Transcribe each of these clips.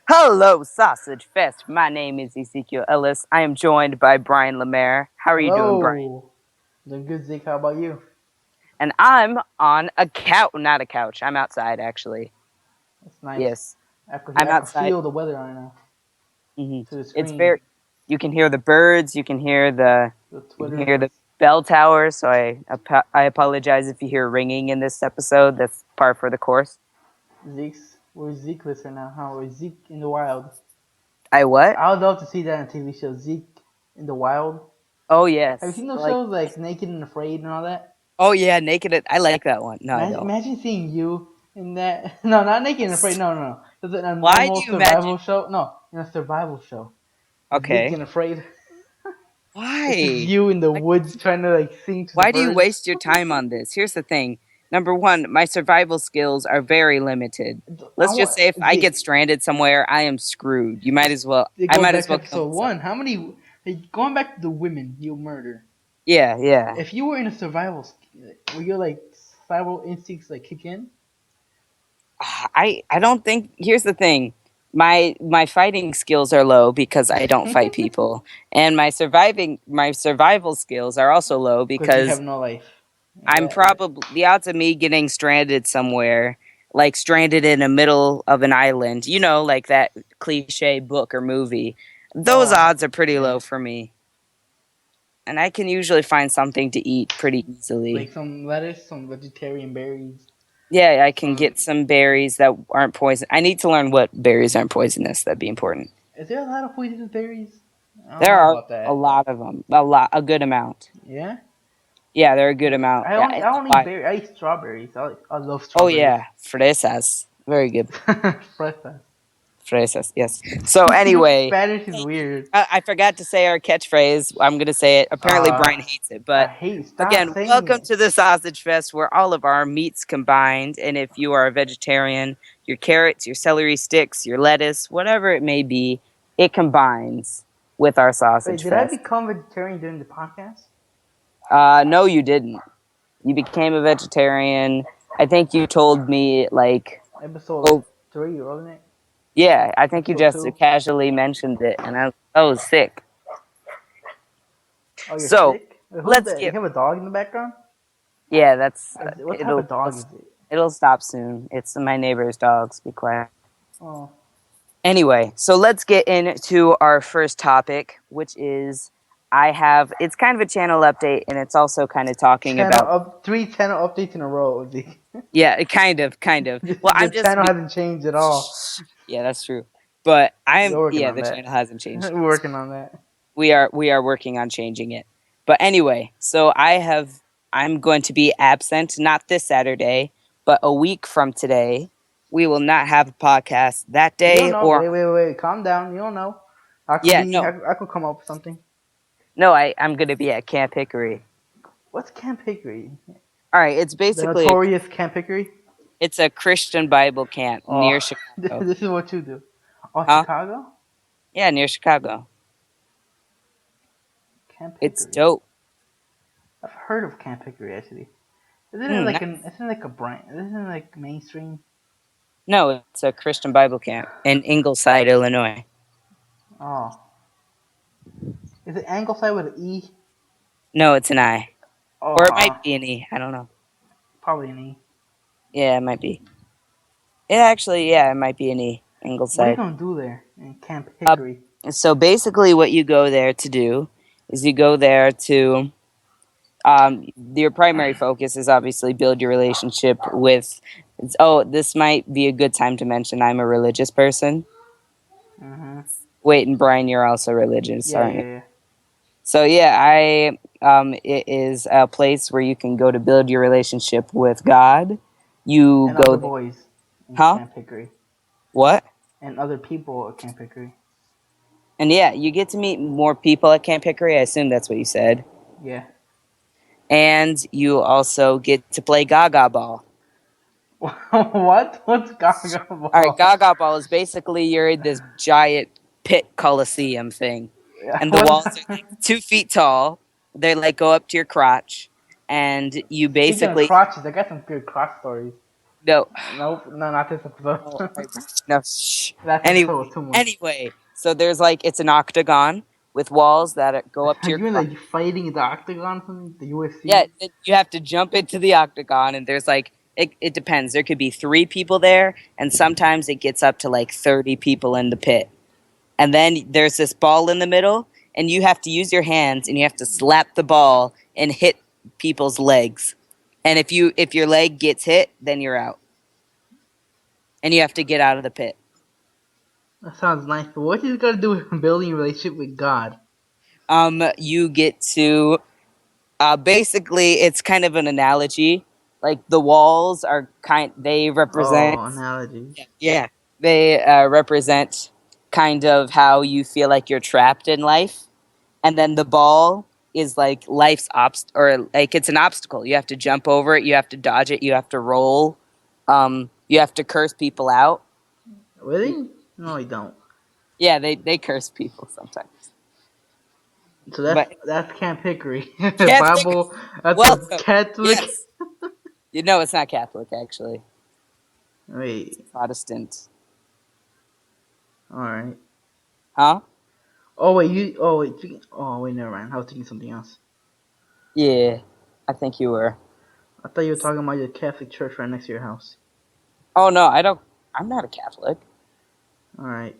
Hello, Sausage Fest. My name is Ezekiel Ellis. I am joined by Brian Lemaire. How are you doing, Brian? Hello. Doing good, Zeke. How about you? And I'm on a couch. Not a couch. I'm outside, actually. That's nice. Yes, I I'm could outside. feel the weather right now through the It's screen, very. You can hear the birds. You can hear the. the You can Twitter. hear the bell tower. So I apologize if you hear ringing in this episode. That's par for the course. Where's Zeke right now? How is Zeke in the wild? I what? I would love to see that on a TV show. Zeke in the wild. Oh Have you yes. seen those shows like Naked and Afraid and all that? Oh yeah, naked. I like that one. No, I Imagine, don't. imagine seeing you in that. No, not Naked and Afraid. No, no, no. It's a Why do normal you imagine? survival show. No, in a survival show. Zeke Okay. and Afraid. It's just Why? you in the woods trying to like sing to the Why do you birds. waste your time on this? Here's the thing. Number one, my survival skills are very limited. I Let's just want say if I get Zeke. stranded somewhere, I am screwed. You might as well. I Going might back as to well kill episode myself. one, how many? Like, going back to the women you murder. Yeah, yeah. If you were in a survival, were your like survival instincts like kick in? I don't think. Here's the thing. My fighting skills are low because I don't fight people, and my survival skills are also low Because you because have no life. And I'm that probably the odds of me getting stranded somewhere, like stranded in the middle of an island, like that cliche book or movie. Those oh odds are pretty yeah, low for me. And I can usually find something to eat pretty easily. like some lettuce, some vegetarian berries, Yeah, I can some. get some berries that aren't poison. I need to learn what berries aren't poisonous. That'd be important. Is there a lot of poisonous berries? I don't There know are about a that. lot of them, a good amount. Yeah. Yeah, they're a good amount. Yeah, I it's don't eat why. berries. I eat strawberries. I love Oh strawberries. yeah, fresas. Very good. Fresas. Fresas, yes. So anyway, Spanish is weird. I forgot to say our catchphrase. I'm going to say it. Apparently, Uh, Brian hates it. I But hate. Stop again, saying welcome it. to the Sausage Fest where all of our meats combined. And if you are a vegetarian, your carrots, your celery sticks, your lettuce, whatever it may be, it combines with our Wait, Sausage did I Fest. become vegetarian during the podcast? No, you didn't. You became a vegetarian. I think you told me, like, Episode like oh, 3, wasn't it? yeah, I think you Episode just 2. casually mentioned it. And I was sick. Oh, you're So sick? Wait, who's let's that? You get have a dog in the background? Yeah, that's What type of dog is it? it'll stop soon. It's my neighbor's dogs. Be quiet. Oh, Anyway, so let's get into our first topic, which is it's kind of a channel update and it's also kind of talking channel about up 3 channel updates in a row. yeah, kind of. Well, The channel hasn't changed at all. yeah, that's true. But We're working on the that. channel hasn't changed. We're working on that. We are working on changing it. But anyway, so I'm going to be absent not this Saturday, but a week from today. We will not have a podcast that You don't day know. or Wait. Calm down. You don't know. I could yeah, be. no. I could come up with something. No, I'm going to be at Camp Hickory. What's Camp Hickory? All right, it's The basically notorious Camp Hickory? it's a Christian Bible camp Oh, near Chicago. this is what you do. Oh, Huh? Chicago? Yeah, near Chicago. Camp It's Hickory. dope. I've heard of Camp Hickory actually. Nice. Isn't it like a brand? Isn't it like mainstream? No, it's a Christian Bible camp in Ingleside, Illinois. Oh, is it Angleside with an E? No, it's an I. Oh, Or it might be an E. I don't know. probably an E. Yeah, it might be. It might be an E. What are you Ingleside. gonna do there in Camp Hickory? So basically, what you go there to do is you go there to. Your primary focus is obviously build your relationship with. Oh, this might be a good time to mention I'm a religious person. Mm-hmm. Wait, and Brian, you're also religious, Yeah, aren't you? yeah, yeah. So yeah, it is a place where you can go to build your relationship with God. You And go other there, boys in huh? Camp Hickory. What? And other people at Camp Hickory. And yeah, you get to meet more people at Camp Hickory. I assume that's what you said. Yeah. And you also get to play Gaga ball. What? What's Gaga All right, ball? Gaga ball is basically you're in this giant pit coliseum thing, and the What's walls are like 2 feet tall. They like go up to your crotch, and you Speaking of basically crotches, I got some good crotch stories. No, Nope, no, not this episode. no, all right, no. Shh. That episode was Anyway, too much. anyway, so there's like it's an octagon with walls that go up Are to your you in crotch. like fighting the octagon from the Yeah, UFC? you have to jump into the octagon, and there's like it depends. There could be 3 people there, and sometimes it gets up to like 30 people in the pit. And then there's this ball in the middle, and you have to use your hands and you have to slap the ball and hit people's legs. And if your leg gets hit, then you're out, and you have to get out of the pit. That sounds nice, but what you gotta do with building a relationship with God? You get to basically it's kind of an analogy. Like the walls are they represent. Oh, analogies. Yeah, they represent kind of how you feel like you're trapped in life, and then the ball is like life's or like it's an obstacle. You have to jump over it. You have to dodge it. You have to roll. You have to curse people out. Really? No, you don't. Yeah, they curse people sometimes. So But that's Camp Hickory. Catholic, Bible. That's a welcome. Catholic. Yes, you know it's not Catholic actually. It's Wait. Protestant. All right. Huh? Oh wait, you. Oh wait. Oh wait, never mind. I was thinking something else. Yeah, I think you were. I thought you were talking about your Catholic church right next to your house. Oh no, I don't. I'm not a Catholic. All right.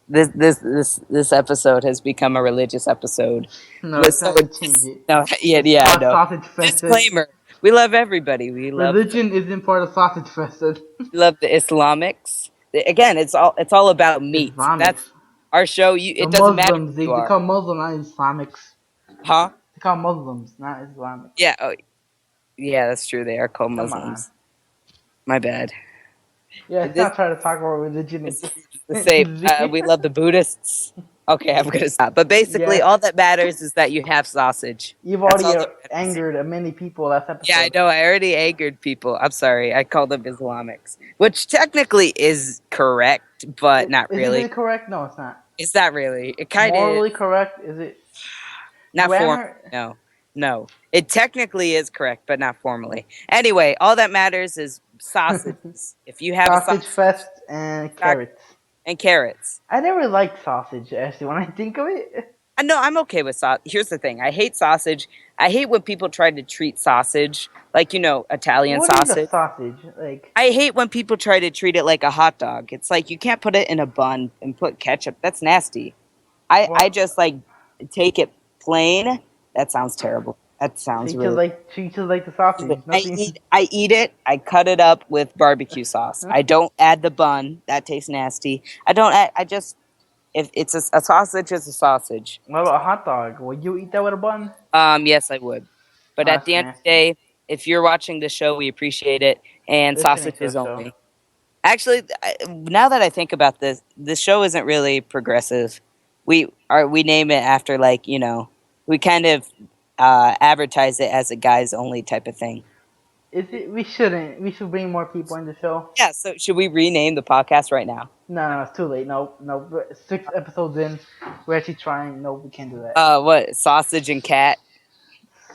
This episode has become a religious episode. No, it's not. You change it. No, yeah, It's yeah, I called know. Sausage Fested. Disclaimer: we love everybody. Religion isn't part of Sausage Fested. We love the Islamics. Again, it's all about meat. That's Islamics. our show. The It doesn't matter Muslims. who They you are, call Muslim, not Islamics. huh? They call Muslims, not Islamic. Yeah, oh, yeah, that's true. They are called Come on. Muslims. My bad. Yeah, it's This, not trying to talk about religion. this is the same. We love the Buddhists. Okay, I'm gonna stop. But basically, Yes. all that matters is that you have sausage. You've That's already all that matters. angered many people last episode. Yeah, I know. I already angered people. I'm sorry. I called them Islamics, which technically is correct, but not Is it really. really correct? No, it's not. It's not really. It kind of Morally correct? Is it? not Grammar? formally. No. It technically is correct, but not formally. Anyway, all that matters is sausages. If you have a Sausage fest and carrots. and carrots. I never liked sausage, actually, when I think of it. No, I'm okay with sausage. Here's the thing. I hate sausage. I hate when people try to treat sausage like, Italian What is sausage. a sausage? Like, I hate when people try to treat it like a hot dog. It's like you can't put it in a bun and put ketchup. That's nasty. I well, just like take it plain. That sounds terrible. That sounds really. she just like the sausage. Nothing. I eat it. I cut it up with barbecue sauce. I don't add the bun. That tastes nasty. I don't add. I just if it's a sausage, it's a sausage. What about a hot dog? Would you eat that with a bun? Yes, I would. But Oh, at that's the end of the nasty. day, if you're watching the show, we appreciate it. And Listening to sausages the show. only. Actually, now that I think about this show isn't really progressive. We name it after we kind of advertise it as a guys only type of thing. Is it? We shouldn't. We should bring more people in the show. Yeah. So should we rename the podcast right now? No, it's too late. No. 6 episodes in, we're actually trying. No, we can't do that. What sausage and cat?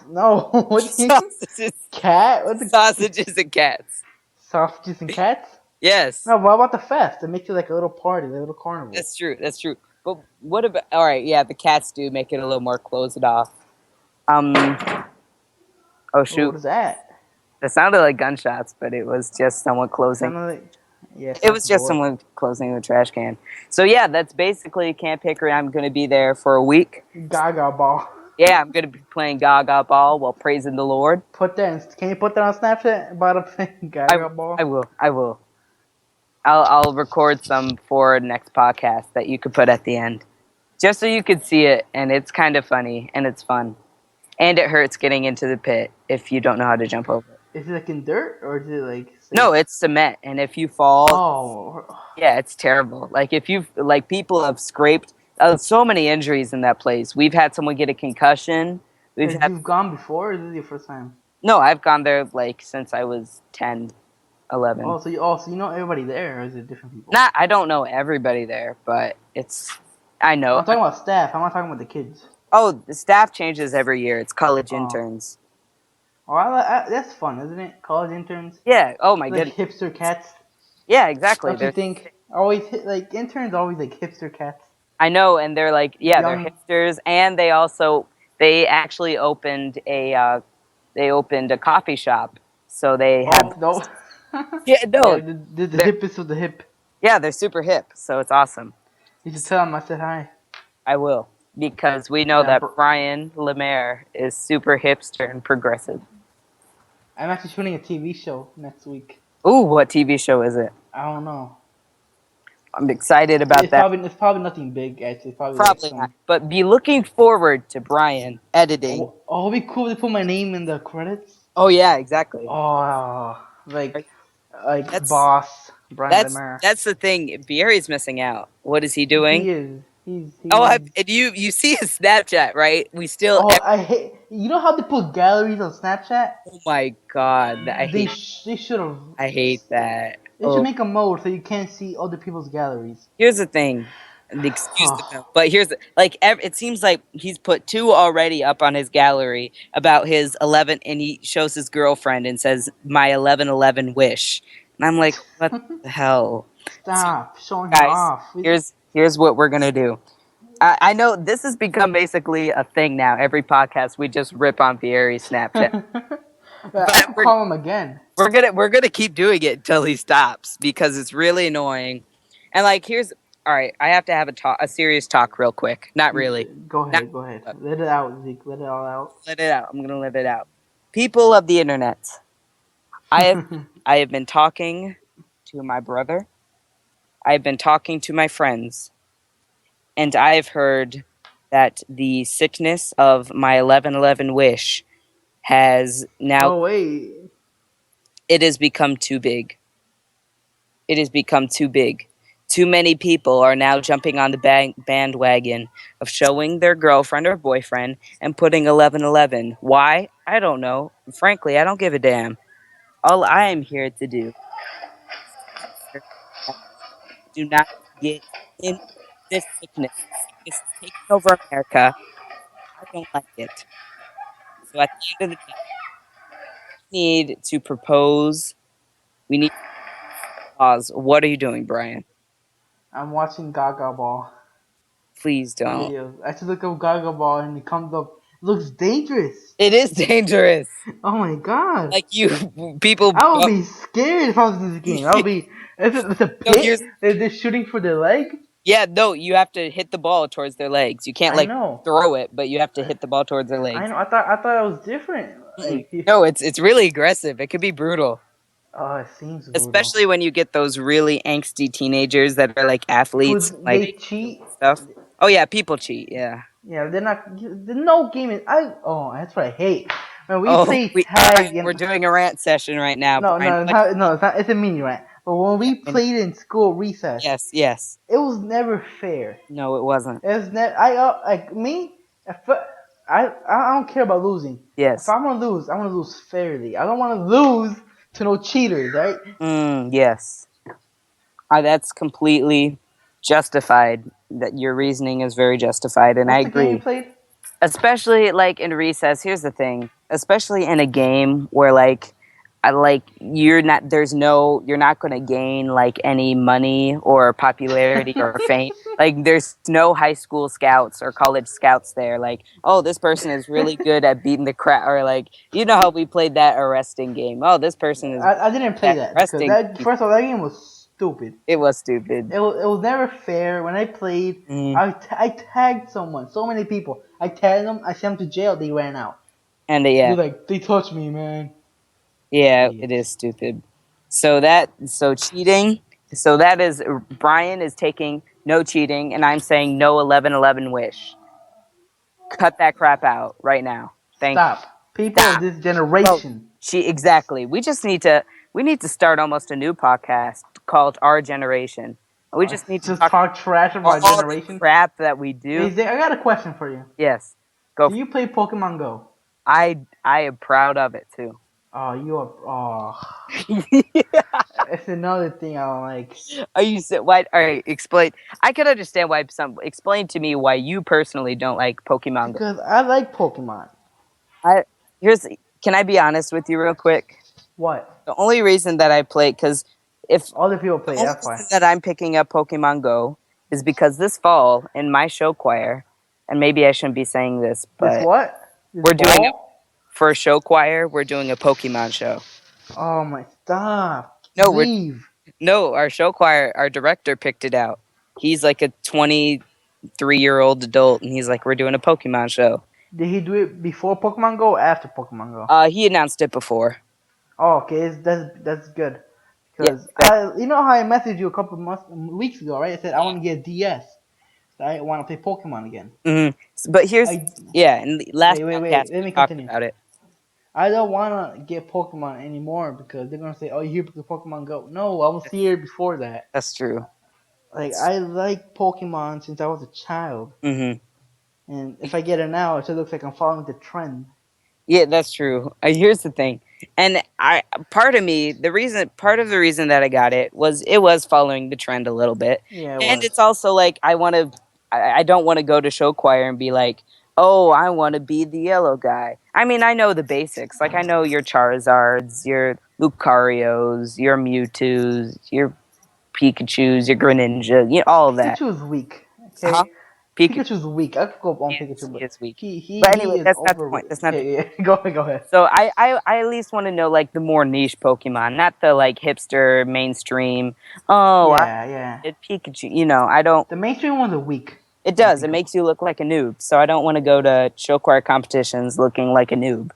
No, what do you Sausages, cat? What the sausages and cats. sausages and cats? Yes, No, what about the fest? It makes it like a little party, like a little carnival. that's true. That's true. But what about? All right, yeah, the cats do make it a little more closed off. Oh Oh, shoot! what is that? It sounded like gunshots, but it was just someone closing. Kinda like, yeah, It was just door. someone closing the trash can. So yeah, that's basically Camp Hickory. I'm going to be there for a week. Gaga ball. Yeah, I'm going to be playing Gaga ball while praising the Lord. Can you put that on Snapchat? Bottom thing, Gaga ball. I will. I'll record some for next podcast that you could put at the end, just so you could see it. And it's kind of funny and it's fun, and it hurts getting into the pit if you don't know how to jump over it. Is it like in dirt or is it like? No, it's cement, and if you fall, Oh, yeah, it's terrible. Like if you people have scraped so many injuries in that place. We've had someone get a concussion. you've gone before, or is this your first time? No, I've gone there since I was 10, 11. Oh, so you know everybody there, or is it different people? I don't know everybody there, but I know. I'm talking about staff. I'm not talking about the kids. Oh, the staff changes every year. It's college Oh. interns. Oh, that's fun, isn't it? College interns, Yeah. Oh my like goodness. hipster cats. Yeah, exactly. Don't you They're think? Always like interns, always like hipster cats. I know, and they're like, yeah, they're Young. hipsters, and they actually they opened a coffee shop, so they have Oh no. yeah no Oh, the they're hippest of the hip. yeah they're super hip, so it's awesome. You should tell him I said hi. I will because we know Yeah, that Brian Lemaire is super hipster and progressive. I'm actually shooting a TV show next week. Ooh, what TV show is it? I don't know. I'm excited about that. It's probably nothing big actually. It's probably like Probably not, some. but be looking forward to Brian editing. Oh, it'd be cool to put my name in the credits. Oh yeah, exactly. Oh, like That's boss Brian Lemare. that's the thing. Barry's missing out. What is he doing? He is. Oh, He's. and you see his Snapchat, right? We still. Oh, I hate. You know how they put galleries on Snapchat? Oh my god, They should have. I hate that. They should Oh, make a mode so you can't see other people's galleries. here's the thing. The excuse the Oh, film, but it seems like he's put two already up on his gallery about his 11, and he shows his girlfriend and says my 11/11 wish, and I'm like, what the hell? So, stop showing her guys, off. here's what we're gonna do. I know this has become basically a thing now. Every podcast we just rip on Fieri's Snapchat. I But could call him again. we're gonna keep doing it until he stops because it's really annoying. And like here's all right, I have to have a serious talk real quick. Not really. Go Not ahead, go ahead. Let it out, Zeke. Let it all out. let it out. I'm gonna let it out. People of the internet. I have I have been talking to my brother. I've been talking to my friends, and I've heard that the sickness of my 11/11 wish has now Oh wait, it has become too big. It has become too big. Too many people are now jumping on the bandwagon of showing their girlfriend or boyfriend and putting 11/11. Why? I don't know. Frankly, I don't give a damn. All I am here to do is to make sure that we do not get in this sickness. This sickness is taking over America. I don't like it. So at the end of the day, we need to propose. We need to pause. What are you doing, Brian? I'm watching Gaga Ball Please don't. videos. I should look up Gaga Ball and it comes up. It looks dangerous. It is dangerous. Oh my god. Like you people. I would be scared if I was in this game. I would be. It's a No, pit. here's They're shooting for their leg. yeah. No, you have to hit the ball towards their legs. You can't I like know. throw it, but you have to hit the ball towards their I legs. know. I thought it was different. Mm-mm. Like, No, it's really aggressive. It could be brutal, oh, it seems brutal. especially when you get those really angsty teenagers that are like athletes, like They cheat. stuff. Oh yeah, people cheat. Yeah. Yeah, they're not. There's no gaming. That's what I hate. When we Oh, play all right, tag we're and doing a rant session right now, no, Brian. no, it's not. No, it's not. It's a mini rant. But when we played in school recess, Yes, yes. it was never fair. No, it wasn't. It was never. Like me. If I don't care about losing. If Yes. I'm gonna lose, I want to lose fairly. I don't want to lose to no cheaters, right? Yes. That's completely justified. That your reasoning is very justified, and I What's the game you agree. played? Especially like in recess. Here's the thing. Especially in a game where like I like you're not going to gain like any money or popularity or fame. Like there's no high school scouts or college scouts there. Like oh, this person is really good at beating the crap, or like you know how we played that arresting game. Oh, this person is I didn't play at that because arresting that people. first of all that game was stupid. It was stupid. It was never fair. When I played, Mm. I tagged someone, so many people. I tagged them, I sent them to jail, they ran out. And They're yeah, like, they touched me, man. yeah, it is Idiots. stupid. So cheating. So that is Brian is taking no cheating, and I'm saying no 11/11 wish. Cut that crap out right now. Thank you. Stop. People of Stop. this Bro, generation. exactly. We need to start almost a new podcast called Our Generation. We just need to Just talk talk trash about all our the generation. crap that we Hey, do. Zay, I got a question for you. Yes, go. Do you play Pokemon Go? I am proud of it too. Oh, you are. Oh, it's another thing I don't like. Are you why? All right, explain. I can understand why some. Explain to me why you personally don't like Pokemon Go. Because I like Pokemon. I here's can I be honest with you real quick? What? The only reason that I play, because if Other people the play. only That's why. reason that I'm picking up Pokemon Go is because this fall in my show choir, and maybe I shouldn't be saying this, This but what? This we're doing ball? for a show choir, we're doing a Pokemon show. Oh my! Stop! No, we're Leave. no, our show choir, our director picked it out. He's like a 23-year-old adult, and he's like, we're doing a Pokemon show. Did he do it before Pokemon Go or after Pokemon Go? He announced it before. Oh, okay, that's good. Yeah, Because exactly. you know how I messaged you a couple months, weeks ago, right? I said I want to get a DS. I want to play Pokemon again. But here's I yeah, and the last wait. podcast Let we me talked continue. about it. I don't want to get Pokemon anymore because they're gonna say, "Oh, you're here because Pokemon Go." No, I was here before that. That's true. Like I like Pokemon since I was a child, hmm and if I get it now, it just looks like I'm following the trend. Yeah, that's true. Here's the thing, and I part of me, part of the reason that I got it was following the trend a little bit, Yeah, it and was. it's also like I don't want to go to show choir and be like, oh, I want to be the yellow guy. I mean, I know the basics, like I know your Charizards, your Lucarios, your Mewtwo's, your Pikachu's, your Greninja, all of that. Pikachu's weak. Huh? Okay, Pikachu Pikachu's weak. I could go up on is Pikachu, he but is weak. he he But he anyway, is that's not the over. point. That's not the Okay, yeah. Go ahead. So I at least want to know like the more niche Pokemon, not the like hipster mainstream. Oh, I Yeah, yeah. did Pikachu. I don't. The mainstream ones are weak. It I does. It think makes you look like a noob. So I don't want to go to show choir competitions looking like a noob.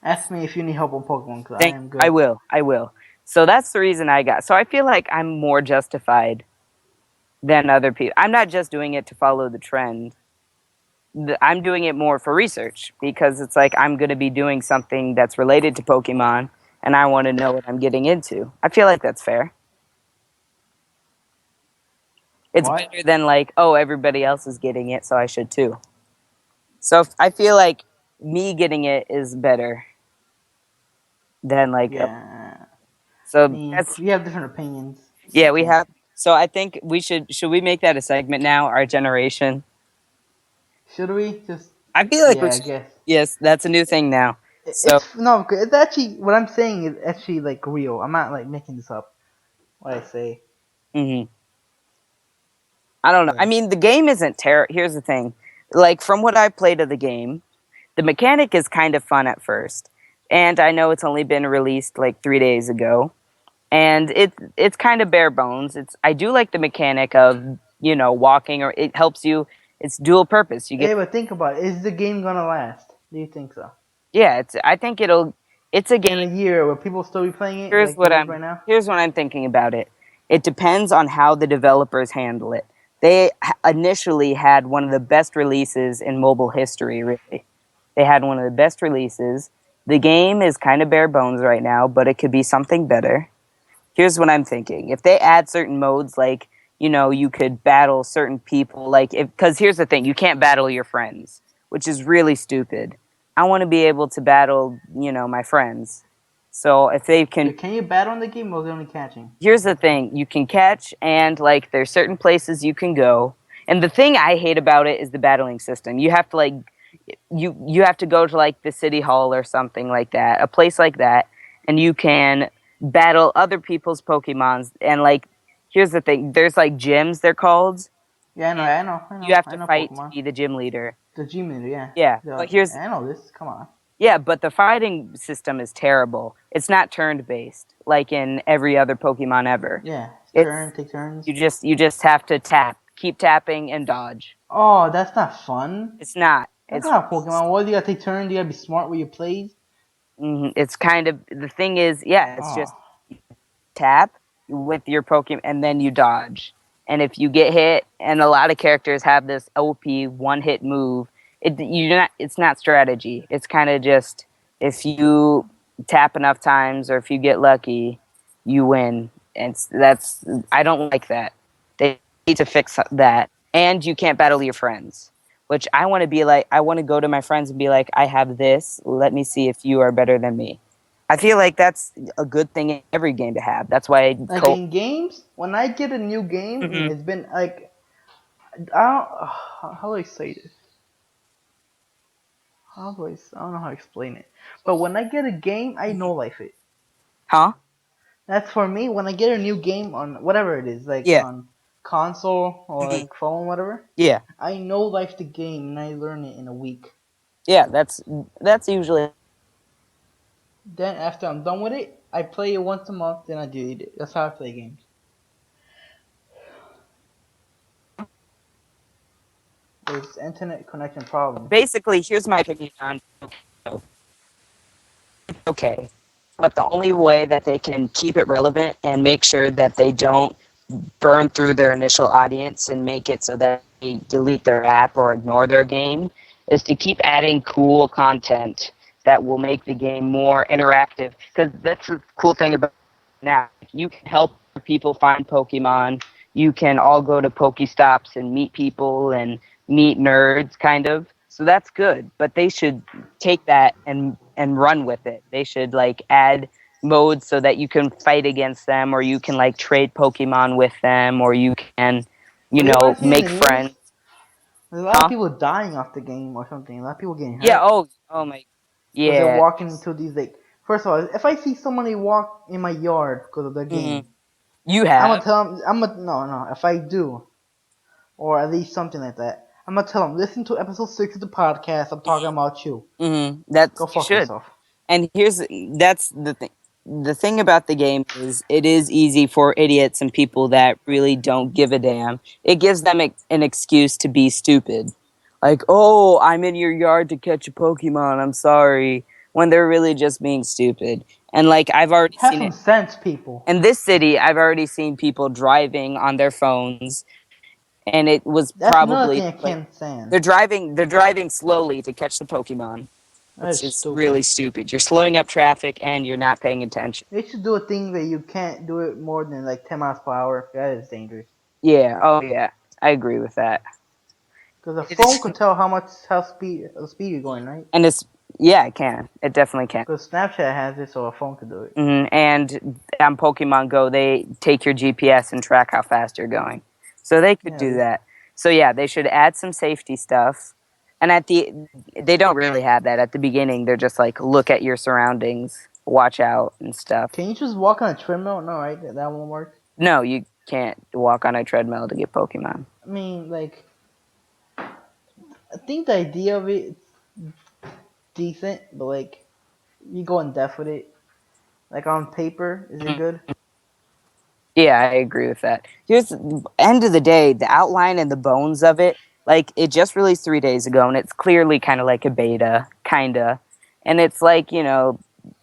ask me if you need help on Pokemon because I Thank. am I good. will. I will. So that's the reason I got. So I feel like I'm more justified than other people. I'm not just doing it to follow the trend. I'm doing it more for research because it's like I'm going to be doing something that's related to Pokemon and I want to know what I'm getting into. I feel like that's fair. It's What? better than like, oh, everybody else is getting it, so I should too. So I feel like me getting it is better than like, Yeah. I so mean, that's, we have different opinions. yeah, We we can't. have. So I think should we make that a segment now, our generation? Should we just? I feel like we Yeah, I should. guess. Yes, that's a new thing now. So, It's no. It's actually what I'm saying is actually like real. I'm not like making this up. What I say. mhm. I don't know. I But mean, the game isn't terrible. Here's the thing. Like, from what I played of the game, the mechanic is kind of fun at first. And I know it's only been released like 3 days ago. And it's kind of bare bones. I do like the mechanic of, walking, or it helps you. It's dual purpose. You get, hey, but think about it. Is the game gonna last? Do you think so? yeah, I think it's a In a game. year, will people still be playing it Here's like it what is I'm right now? here's what I'm thinking about it. It depends on how the developers handle it. They initially had one of the best releases in mobile history, really. They had one of the best releases. The game is kind of bare bones right now, but it could be something better. Here's what I'm thinking. If they add certain modes, like, you could battle certain people, like, because here's the thing, you can't battle your friends, which is really stupid. I want to be able to battle, my friends. So if they can, Wait, can you battle in the game or is it only catching? here's the thing, you can catch, and like, there's certain places you can go. And the thing I hate about it is the battling system. You have to like, you have to go to like the city hall or something like that, a place like that, and you can battle other people's Pokemons. And like, here's the thing: there's like gyms, they're called, Yeah, I know, and I know, I you know, have I to know fight to Pokemon. be the gym leader. The G meter, yeah. Yeah, but here's I know this. Come on. yeah, but the fighting system is terrible. It's not turn based like in every other Pokemon ever. Yeah, It's take turns. you just have to keep tapping and dodge. Oh, that's not fun. It's not. That's It's not Pokemon. What do you gotta take turns? You gotta be smart with your plays. it's kind of the thing is, yeah, it's Oh, just tap with your Pokemon and then you dodge. And if you get hit, and a lot of characters have this OP one hit move, it's not strategy. It's kind of just if you tap enough times or if you get lucky, you win. And that's I don't like that. They need to fix that. And you can't battle your friends. Which I want to be like I want to go to my friends and be like, I have this. Let me see if you are better than me. I feel like that's a good thing in every game to have. That's why like in games, when I get a new game and Mhm. it's been like, I don't. How do I say this? I don't know how to explain it. But when I get a game, I know life it. Huh? That's for me. When I get a new game on whatever it is, like Yeah. on console or Mhm. like phone, whatever, Yeah. I know life the game and I learn it in a week. Yeah. That's usually Then after I'm done with it, I play it once a month. Then I delete it. That's how I play games. There's internet connection problems. basically. Here's my opinion on okay, but the only way that they can keep it relevant and make sure that they don't burn through their initial audience and make it so that they delete their app or ignore their game is to keep adding cool content that will make the game more interactive. Because that's the cool thing about it now. You can help people find Pokemon. You can all go to Pokestops and meet people and meet nerds, kind of. So that's good. But they should take that and run with it. They should like add modes so that you can fight against them or you can like trade Pokemon with them or you can, But you ever seen make the news? friends. There's a lot of Huh? people dying off the game or something. A lot of people getting Yeah, hurt oh my because they're yeah. walking into these like. First of all, if I see somebody walk in my yard because of the Hmm. game, You I'm gonna have. tell them. No. If I do, or at least something like that, I'm gonna tell them. Listen to episode 6 of the podcast. I'm talking about you. That's Go you fuck should. yourself. And that's the thing. The thing about the game is it is easy for idiots and people that really don't give a damn. It gives them an excuse to be stupid. Like, "Oh, I'm in your yard to catch a Pokemon. I'm sorry." When they're really just being stupid. And like I've already Have seen some it sense, people. in this city, I've already seen people driving on their phones and it was That's another probably thing I like can't stand. they're driving slowly to catch the Pokemon, That which is is stupid. really stupid. You're slowing up traffic and you're not paying attention. They should do a thing that you can't do it more than like 10 miles per hour. That is dangerous. Yeah, oh yeah. I agree with that. Because a phone It's could tell how speed you're going, right? and it's yeah, it can. It definitely can. Because Snapchat has it, so a phone could do it. And on Pokemon Go, they take your GPS and track how fast you're going. So they could Yeah, do that. So yeah, they should add some safety stuff. And they don't really have that at the beginning. They're just like look at your surroundings, watch out and stuff. can you just walk on a treadmill? No, right? That won't work. No, you can't walk on a treadmill to get Pokemon. I mean, like, I think the idea of it is decent, but like, you go in depth with it. Like on paper, is it good? Yeah, I agree with that. Here's end of the day, the outline and the bones of it. Like it just released 3 days ago, and it's clearly kind of like a beta, kinda. And it's like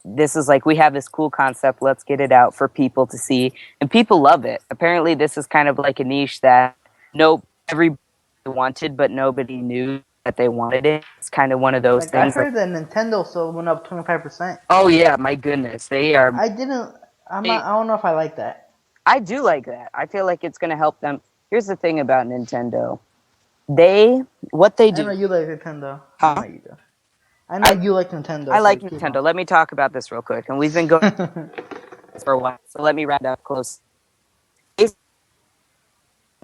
this is like we have this cool concept. Let's get it out for people to see, and people love it. Apparently, this is kind of like a niche that no everybody wanted, but nobody knew that they wanted it. It's kind of one of those Like, I things. Like, heard that Nintendo still went up 25%. oh yeah, my goodness, they are. I didn't. I'm They, not. I don't know if I like that. I do like that. I feel like it's going to help them. Here's the thing about Nintendo. They what they I know do. you like Nintendo. I know Huh? you do. I know I you like Nintendo, I so like keep on. Nintendo. Let me talk about this real quick. And we've been going for a while, so let me round up close. Basically,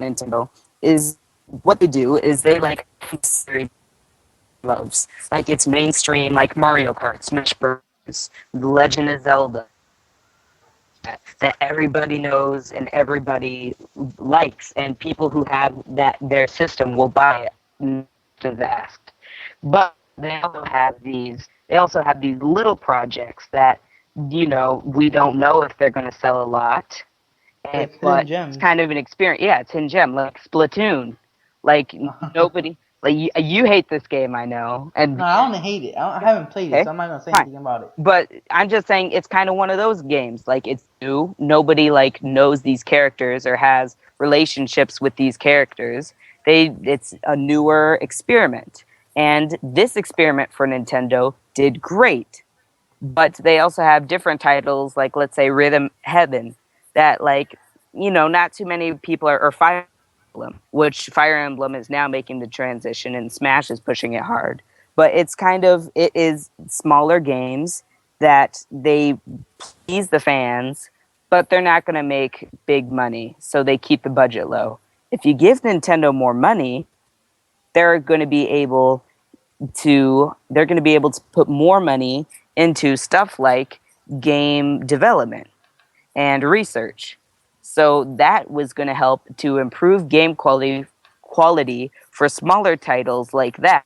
Nintendo is what they do is they like series loves like it's mainstream like Mario Kart, Smash Bros, The Legend of Zelda that everybody knows and everybody likes, and people who have that their system will buy it. Is asked. But they also have these little projects that we don't know if they're going to sell a lot, Like hidden but it's gems. kind of an experience. Yeah, it's in gem like Splatoon. Like nobody like you hate this game, I know, and No, I don't hate it. I haven't played it, okay, so I'm not gonna say fine. anything about it. But I'm just saying it's kind of one of those games. Like it's new. Nobody like knows these characters or has relationships with these characters. It's a newer experiment. And this experiment for Nintendo did great. But they also have different titles like let's say Rhythm Heaven that not too many people or Fire Emblem, which Fire Emblem is now making the transition and Smash is pushing it hard. But it is smaller games that they please the fans, but they're not going to make big money, so they keep the budget low. If you give Nintendo more money, they're going to be able they're going to be able to put more money into stuff like game development and research. So that was going to help to improve game quality for smaller titles like that,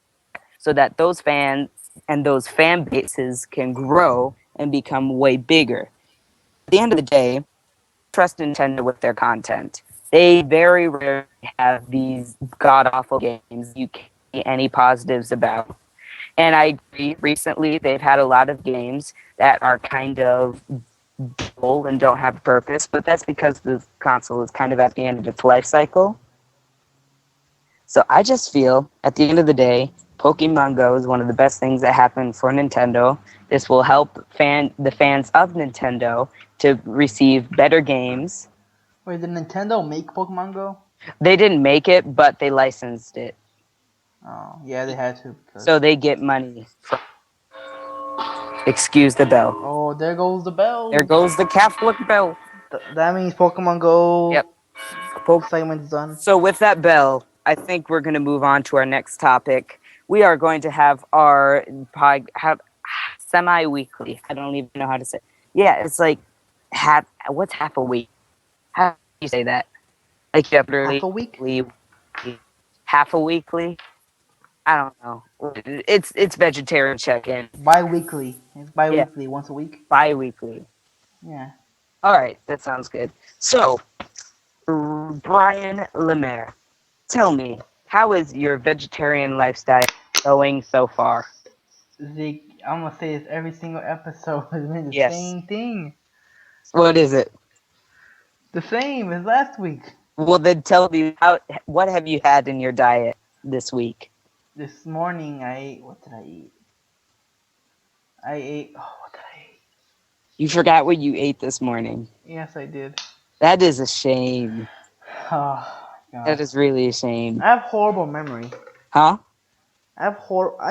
so that those fans and those fan bases can grow and become way bigger. At the end of the day, trust Nintendo with their content. They very rarely have these god awful games you can't see any positives about. And I agree, recently they've had a lot of games that are kind of dull and don't have a purpose, but that's because the console is kind of at the end of its life cycle. So I just feel, at the end of the day, Pokemon Go is one of the best things that happened for Nintendo. This will help the fans of Nintendo to receive better games. Wait, did Nintendo make Pokemon Go? They didn't make it, but they licensed it. Oh, yeah, they had to because. So they get money from. Excuse the bell. Oh, there goes the bell. There goes the Catholic bell. That means Pokemon Go. Yep. Segment's done. So with that bell, I think we're going to move on to our next topic. We are going to have our semi-weekly. I don't even know how to say. Yeah, it's like what's half a week? How do you say that? Like you have literally Half a week? half a weekly. I don't know. It's vegetarian check-in. Bi-weekly. It's bi-weekly, once a week. Bi-weekly. Yeah. All right, that sounds good. So, Brian Lemaire, tell me, how is your vegetarian lifestyle going so far? Zeke, I'm gonna say this every single episode has been the Yes. same thing. What is it? The same as last week. Well, then tell me, what have you had in your diet this week? This morning I ate. What did I eat? I ate. Oh, what did I eat? You forgot what you ate this morning. Yes, I did. That is a shame. Oh, God. That is really a shame. I have horrible memory. Huh? I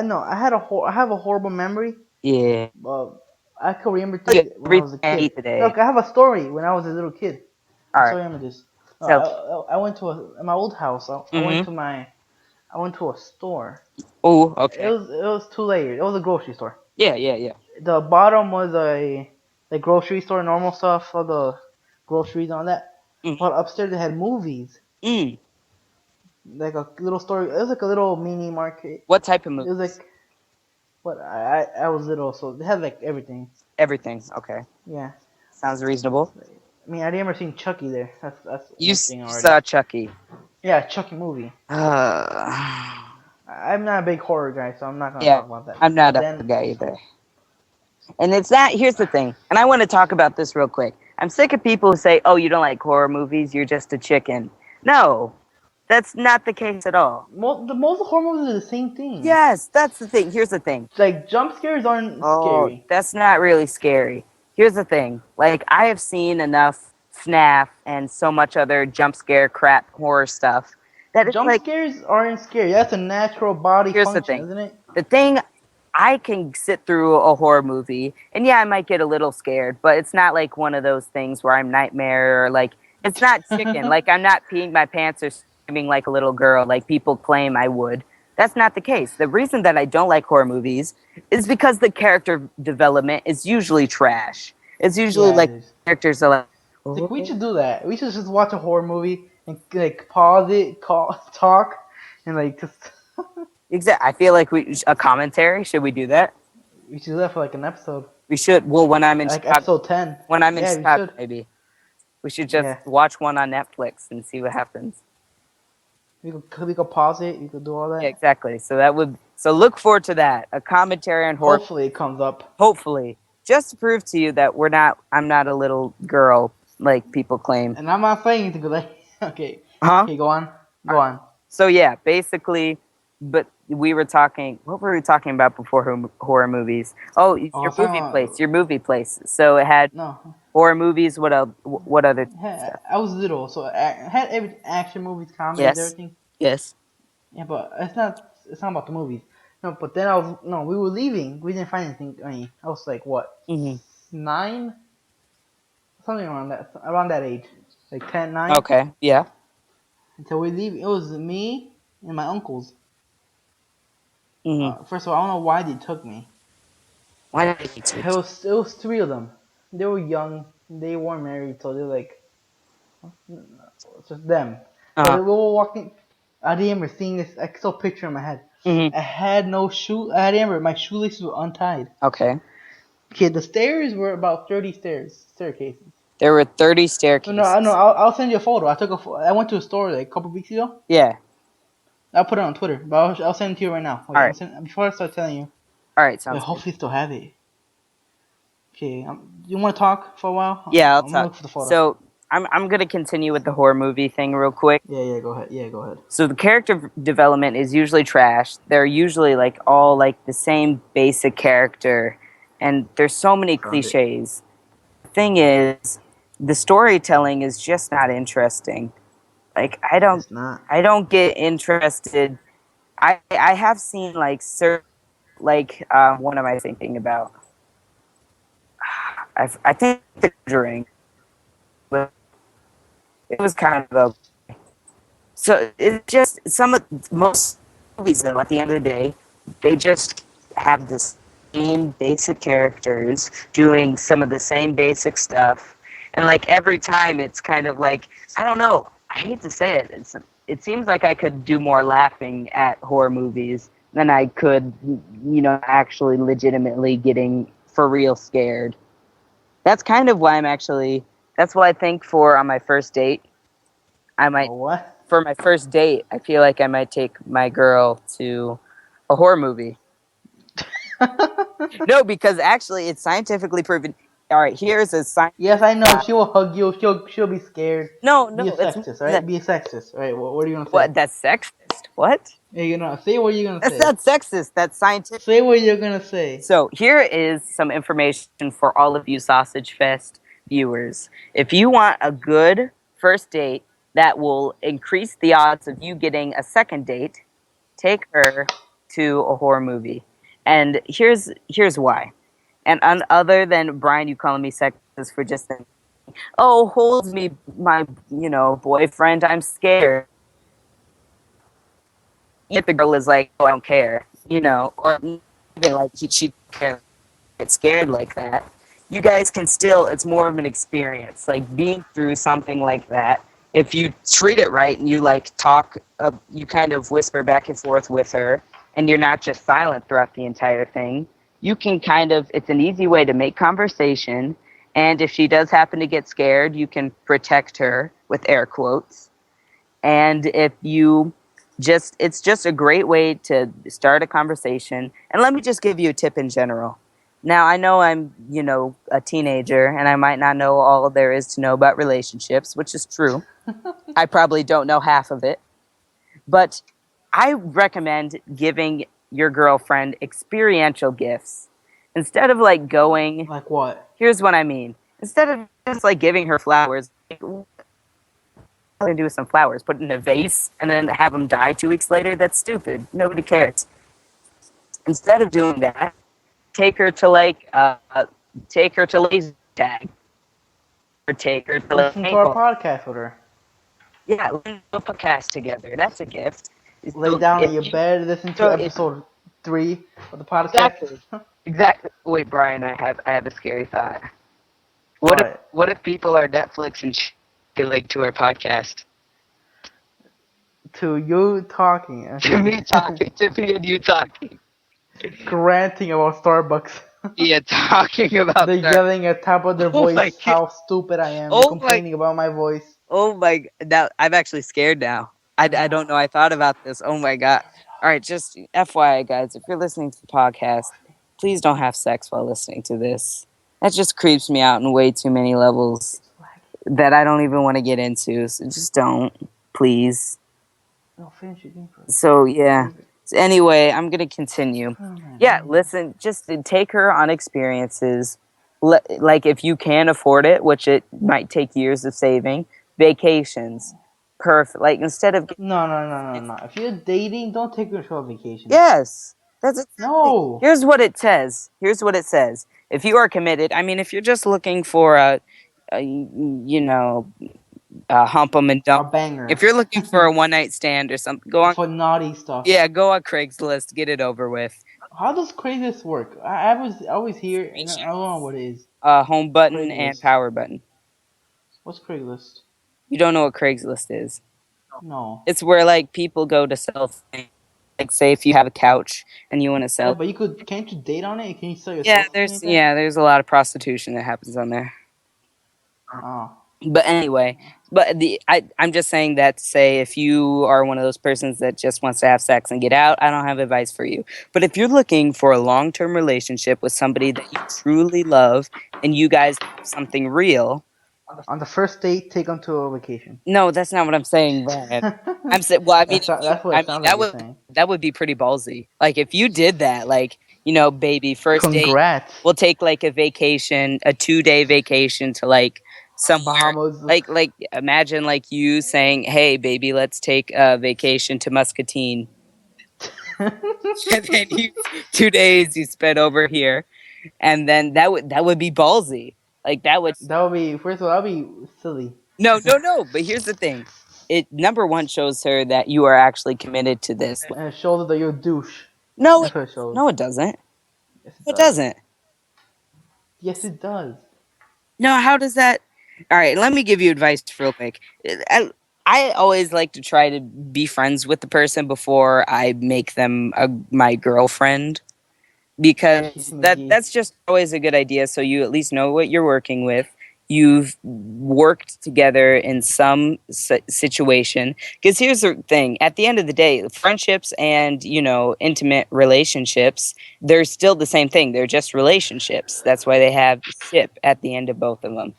know. I have a horrible memory. Yeah. But I can remember things when I was a kid. Today. Look, I have a story when I was a little kid. All So I right. remember this. So, I went to in my old house. I went to I went to a store. Oh, okay. It was two layers. It was a grocery store. Yeah. The bottom was the grocery store, normal stuff, all the groceries and all that. Mm. But upstairs they had movies. Mm. Like a little store. It was like a little mini market. What type of It movies? was like, what I was little, so they had like everything. Everything. Okay. Yeah. Sounds reasonable. I mean, I never seen Chucky there. That's You one thing already. saw Chucky. Yeah, Chucky movie. I'm not a big horror guy, so I'm not gonna talk about that. I'm not a horror guy either. And it's not. Here's the thing, and I want to talk about this real quick. I'm sick of people who say, "Oh, you don't like horror movies. You're just a chicken." No, that's not the case at all. Most horror movies are the same thing. Yes, that's the thing. Here's the thing. Like jump scares aren't scary. That's not really scary. Here's the thing. Like I have seen enough FNAF and so much other jump scare crap horror stuff that it's Jump scares aren't scary. That's a natural body function, isn't it? The thing, I can sit through a horror movie, and yeah, I might get a little scared, but it's not like one of those things where I'm nightmare or like, it's not chicken. Like, I'm not peeing my pants or screaming like a little girl like people claim I would. That's not the case. The reason that I don't like horror movies is because the character development is usually trash. It's usually characters are like, Like, we should do that. We should just watch a horror movie and like pause it, talk, and like just. Exactly. I feel like a commentary. Should we do that? We should do that for like an episode. We should. Well, when I'm in like Chicago, episode 10. When I'm in Chicago, maybe we should just watch one on Netflix and see what happens. We could pause it. You could do all that. Yeah, exactly. So look forward to that. A commentary on horror. Hopefully it comes up. Hopefully, just to prove to you that I'm not a little girl like people claim. And I'm not saying anything like. Okay. Huh? Okay, go on. Go on. So yeah, basically, but we were talking. What were we talking about before horror movies? Oh, your movie place. So it had horror movies. What else? What other stuff? I was little, so it had every action movies, comedies, everything. Yes. Yeah, but it's not about the movies. No, but then we were leaving. We didn't find anything. I mean, I was like, what? 9? Something around that age. Like 10, 9. Okay, yeah. Until we leave, it was me and my uncles. First of all, I don't know why they took me. Why did they take you? It was three of them. They were young. They weren't married, so they're like it's just them. But Uh-huh. we were walking. I remember seeing this. I saw a picture in my head. Mm-hmm. I had no shoe. I remember my shoelaces were untied. Okay. Okay, the stairs were about 30 staircases. There were 30 No. staircases. I'll send you a photo. I went to a store like a couple weeks ago. Yeah. I'll put it on Twitter, but I'll send it to you right now. All Wait, right. before I start telling you. All right. Wait, Sounds good. hopefully still have it. Okay, you want to talk for a while? Yeah, I'll I'm gonna talk. look for the photo. So I'm gonna continue with the horror movie thing real quick. Yeah, go ahead. Yeah, go ahead. So the character development is usually trash. They're usually like all like the same basic character, and there's so many Found it. cliches. The thing is, the storytelling is just not interesting. Like It's not. I don't get interested. I have seen like certain like what am I thinking about? I think the Conjuring. It was kind of a so it's just some of most movies though at the end of the day they just have the same basic characters doing some of the same basic stuff and like every time it's kind of like I don't know I hate to say it it seems like I could do more laughing at horror movies than I could actually legitimately getting for real scared. That's kind of why that's what I think for on my first date I might Oh, what? for my first date, I feel like I might take my girl to a horror movie. No, because actually, it's scientifically proven. All right, here's a science. Yes, I know. She will hug you. She'll be scared. No, Be a no, it's sexist, that. right? Be a sexist, right? What are you gonna say? What? That's sexist. What? Yeah, say what you're gonna That's say. not sexist. That's scientific. Say what you're gonna say. So here is some information for all of you Sausage Fest viewers. If you want a good first date that will increase the odds of you getting a second date, take her to a horror movie. And here's why. And other than Brian, you calling me sexist for just saying, "Oh, hold me, my boyfriend. I'm scared." If the girl is like, "Oh, I don't care," or even like she can't get scared like that. You guys can still. It's more of an experience, like being through something like that. If you treat it right and you like talk, you kind of whisper back and forth with her, and you're not just silent throughout the entire thing. You can kind of. It's an easy way to make conversation. And if she does happen to get scared, you can protect her with air quotes. And if you it's just a great way to start a conversation. And let me just give you a tip in general. Now, I know I'm, a teenager and I might not know all there is to know about relationships, which is true. I probably don't know half of it. But I recommend giving your girlfriend experiential gifts. Instead of like going, Like what? here's what I mean. Instead of just like giving her flowers, like, to do with some flowers, put it in a vase, and then have them die 2 weeks later. That's stupid. Nobody cares. Instead of doing that, take her to take her to laser tag, or take her to like Listen to our paintball. podcast with her. Yeah, let's do a podcast together. That's a gift. Lay So down in if your you, bed, listen to so if episode 3 of the podcast. exactly, exactly. Wait, Brian, I have a scary thought. What? What if people are Netflix and they like to our podcast? To you talking. To me talking, to me and you talking. Granting about Starbucks. Yeah, talking about They're that. yelling at top of their Oh my voice god. how stupid I am. They're Oh my. complaining about my voice. Oh my. Now I'm actually scared now. I don't know. I thought about this. Oh my god. All right, just FYI, guys, if you're listening to the podcast, please don't have sex while listening to this. That just creeps me out in way too many levels that I don't even want to get into. So just don't, please. No, finish your game first. So yeah. So anyway, I'm gonna continue. Yeah, listen, just to take her on experiences. Like if you can afford it, which it might take years of saving, vacations, perfect. Like instead of No. If you're dating, don't take her to a vacation. yes, that's exactly. No. Here's what it says. Here's what it says. If you are committed, I mean, if you're just looking for a hump them and dump. A banger. If you're looking for a one night stand or something, go on. For naughty stuff. Yeah, go on Craigslist, get it over with. How does Craigslist work? I always hear, and I don't know what it is. Home button and Craigslist. power button. What's Craigslist? You don't know what Craigslist is? No. It's where like people go to sell things. Like say if you have a couch and you want to Yeah, sell. but can't you date on it? Can you sell Yeah, yourself? there's a lot of prostitution that happens on there. Oh. But anyway, I'm just saying that to say if you are one of those persons that just wants to have sex and get out, I don't have advice for you. But if you're looking for a long-term relationship with somebody that you truly love and you guys have something real. On the first date, take them to a vacation. No, that's not what I'm saying, Brian. I'm saying, well, I mean, That's what it sounds like you're saying. that would be pretty ballsy. Like if you did that, like baby, first date, Congrats. we'll take like a vacation, a 2-day vacation to like somewhere. Bahamas. Like imagine like you saying, "Hey, baby, let's take a vacation to Muscatine." And then 2 days you spend over here, and then that would be ballsy. Like that would First of all, that would be silly. no. But here's the thing: it number one shows her that you are actually committed to this. And it shows that you're a douche. No, That's what it shows. no, it doesn't. Yes, It doesn't. Yes, it does. No, how does that? All right, let me give you advice real quick. I always like to try to be friends with the person before I make them my girlfriend because that's just always a good idea. So you at least know what you're working with. You've worked together in some situation. Because here's the thing: at the end of the day, friendships and intimate relationships, they're still the same thing. They're just relationships. That's why they have ship at the end of both of them.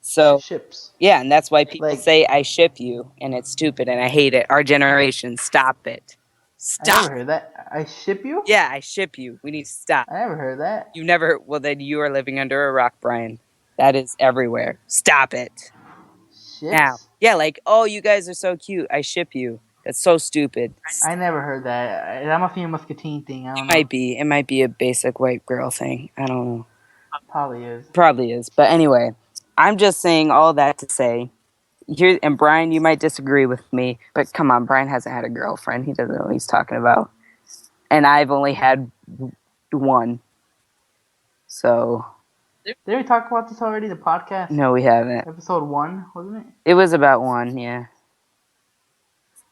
So Ships. yeah, and that's why people say I ship you, and it's stupid, and I hate it. Our generation, stop it. I Stop. never heard that. I ship you? Yeah, I ship you. We need to stop. I never heard that. You never. Well, then you are living under a rock, Brian. That is everywhere. Stop it. Ships? Now, yeah, like, oh, you guys are so cute. I ship you. That's so stupid. I never heard that. That must be a Muscatine thing. I don't know. Might be. It might be a basic white girl thing. I don't know. Probably is. Probably is. But anyway, I'm just saying all that to say here. And Brian, you might disagree with me, but come on, Brian hasn't had a girlfriend. He doesn't know what he's talking about. And I've only had one. So. Did we talk about this already? The podcast? No, we haven't. Episode 1, wasn't it? It was about one, yeah.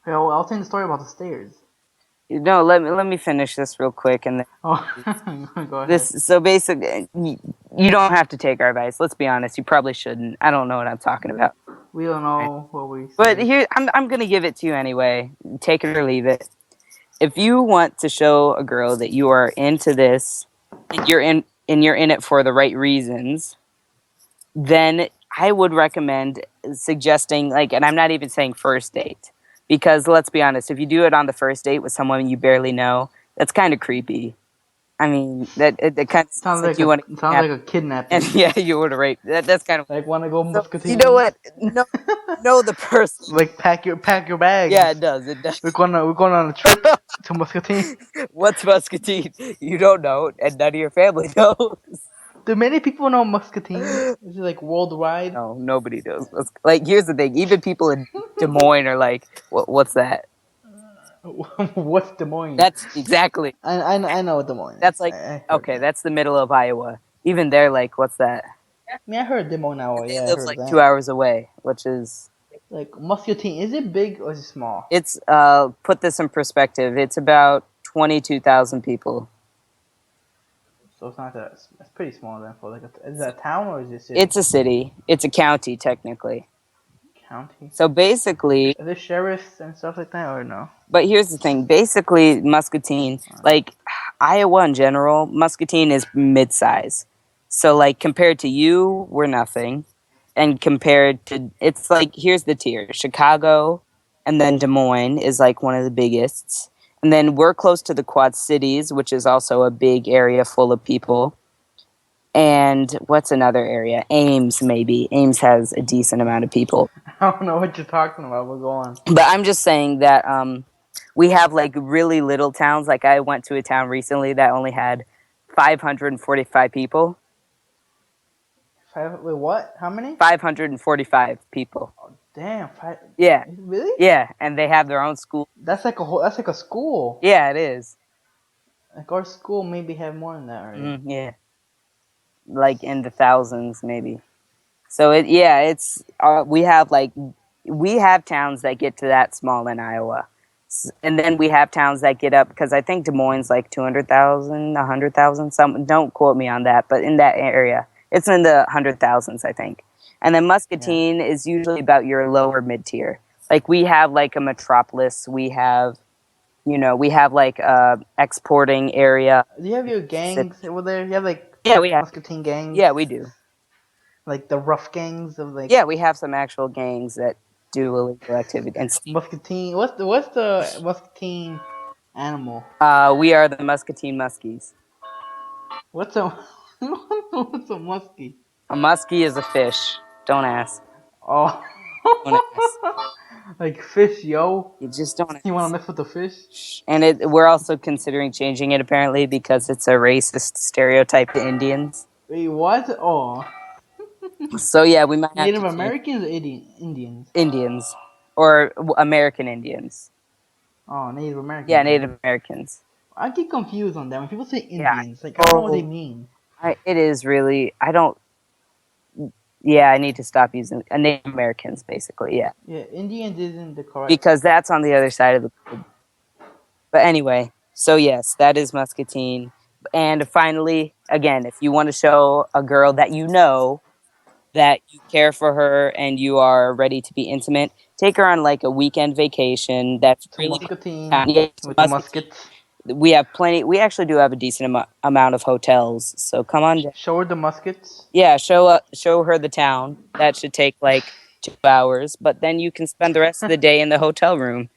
Okay, well, I'll tell you the story about the stairs. No, let me finish this real quick, and then go ahead. So basically, you don't have to take our advice. Let's be honest, you probably shouldn't. I don't know what I'm talking about. We don't know what we say. But here, I'm gonna give it to you anyway. Take it or leave it. If you want to show a girl that you are into this, and you're in it for the right reasons, then I would recommend suggesting and I'm not even saying first date. Because let's be honest, if you do it on the first date with someone you barely know, that's kind of creepy. I mean, it kind of sounds like a kidnapping. And yeah, you would rape. That's kind of like want to go Muscatine. You know what? Know the person. Like pack your bags. Yeah, it does. It does. We're going on a trip to Muscatine. What's Muscatine? You don't know, and none of your family knows. Do many people know Muscatine? Is it like worldwide? No, nobody knows. Like, here's the thing: even people in Des Moines are like, "What's that?" What's Des Moines? That's exactly. I know what Des Moines. That's like okay, that's the middle of Iowa. Even they're like, "What's that?" I mean, I heard Des Moines, Iowa. They Yeah, live like 2 hours away, which is like Muscatine. Is it big or is it small? It's put this in perspective. It's about 22,000 people. So it's not that. It's pretty small then. For is it a town or is it a city? It's a city. It's a county technically. County. So basically, are there sheriffs and stuff like that or no? But here's the thing. Basically, Muscatine, like Iowa in general, Muscatine is mid-size. So like compared to you, we're nothing. And compared to, it's like, here's the tier. Chicago and then Des Moines is like one of the biggest. And then we're close to the Quad Cities, which is also a big area full of people. And what's another area? Ames, maybe. Ames has a decent amount of people. I don't know what you're talking about. We'll go on. But I'm just saying that we have like really little towns. Like I went to a town recently that only had 545 people. Wait, what? How many? 545 people. Oh, Damn, Yeah, really? yeah, and they have their own school. That's like a whole. That's like a school. Yeah, it is. Like our school maybe have more than that already. Yeah, like in the thousands maybe. So it's we have towns that get to that small in Iowa, and then we have towns that get up because I think Des Moines like 200,000, 100,000. Some don't quote me on that, but in that area, it's in the 100,000s I think. And then Yeah. Muscatine is usually about your lower mid tier. Like we have like a metropolis, we have like a exporting area. Do you have your gangs over there? You have like Yeah, we have. Muscatine gangs, Yeah, we do. like the rough gangs of like Yeah, we have some actual gangs that do illegal activity and steal. Muscatine. What's the Muscatine animal? We are the Muscatine Muskies. What's a what's a muskie? A muskie is a fish. Don't ask. Oh, Don't ask. like fish, yo. You just don't You want to ask. mess with the fish? And we're also considering changing it apparently because it's a racist stereotype to Indians. Wait, what? Oh, So yeah, we might have to Native change Americans or Indians? Indians or American Indians. Oh, Native Yeah, Americans, huh? Native Americans. I get confused on that when people say Yeah. Indians. Like I don't know what they Oh, mean. it is really. I don't. Yeah, I need to stop using Native Americans basically. Yeah, Yeah, Indians isn't the correct. because that's on the other side of the globe. But anyway, so yes, that is Muscatine. And finally, again, if you want to show a girl that you know that you care for her and you are ready to be intimate, take her on like a weekend vacation. That's To really Muscatine yeah, to with the Muscatine. muskets. We have plenty. We actually do have a decent amount of hotels. So come on down. Show her the muskets. Yeah, show her the town. That should take like 2 hours, but then you can spend the rest of the day in the hotel room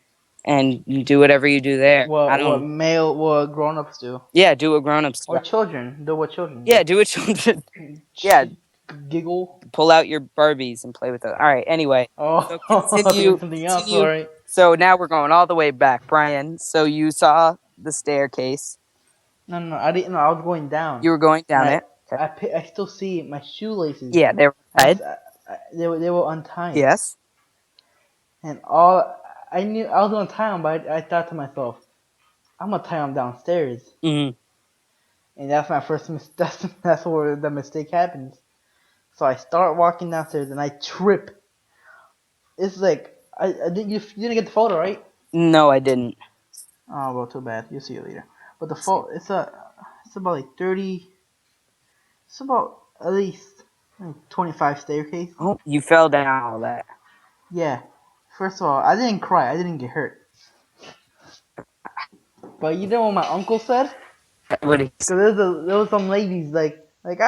and do whatever you do there. I What don't. male what grown ups do, Yeah, do what grown-ups do. or children do what children Yeah, do. do what children. Yeah, Giggle. pull out your Barbies and play with it. All right. Anyway, Oh, so thinking something else. continue. Sorry. So now we're going all the way back, Brian. So you saw the staircase. No, no, I didn't know. I was going down, You were going and down it. Okay. I still see my shoelaces. Yeah, they were tied. They were untied. Yes. And all I knew I was gonna tie them, but I thought to myself, I'm gonna tie them downstairs, Hmm. and that's my first that's where the mistake happens. So I start walking downstairs and I trip. It's like I did you didn't get the photo, right? No, I didn't. Oh well, too bad. You'll see it later. But the Let's see. photo it's about like 30. It's about at least like 25 staircase. Oh, you fell down all that. Yeah. First of all, I didn't cry. I didn't get hurt. But you know what my uncle said? What did he Cause say? there was some ladies like is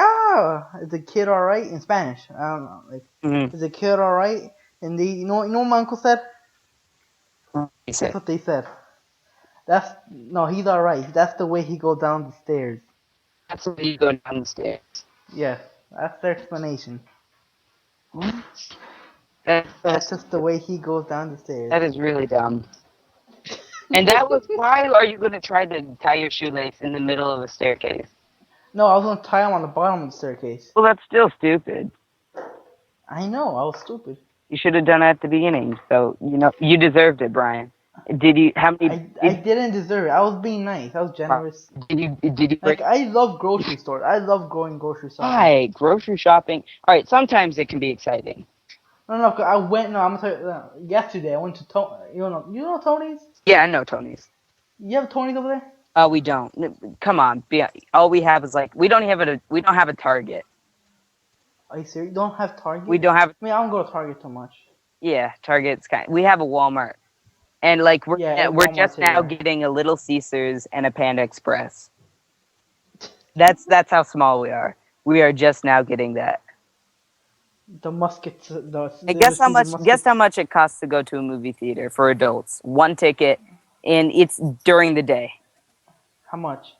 the kid all right in Spanish? I don't know. Like Mhm. is the kid all right? And they you know what my uncle said? What did he Guess say? what they said? That's no, he's all right. That's the way he goes down the stairs. That's where you go down the stairs. Yes, that's their explanation. What? That's just the way he goes down the stairs. That is really dumb. And that was why are you going to try to tie your shoelace in the middle of a staircase? No, I was gonna tie him on the bottom of the staircase. Well, that's still stupid. I know, I was stupid. You should have done it at the beginning. So you deserved it, Brian. Did you? How many? I didn't deserve it. I was being nice. I was generous. Did you Like bring? I love grocery stores. I love going grocery shopping. Why grocery shopping? All right, sometimes it can be exciting. No, 'cause I went. No, I'm gonna tell you. Yesterday, I went to You know Tony's. Yeah, I know Tony's. You have Tony's over there? Oh, we don't. Come on. All we have is like we don't have a Target. Are you serious? You don't have Target? We don't have. I mean, I don't go to Target too much. Yeah, Target's kind. We have a Walmart, and like Yeah, we're Walmart just too, now yeah. getting a Little Caesars and a Panda Express. That's how small we are. We are just now getting that. The muskets. And guess how much? muskets. Guess how much it costs to go to a movie theater for adults? One ticket, and it's during the day. How much?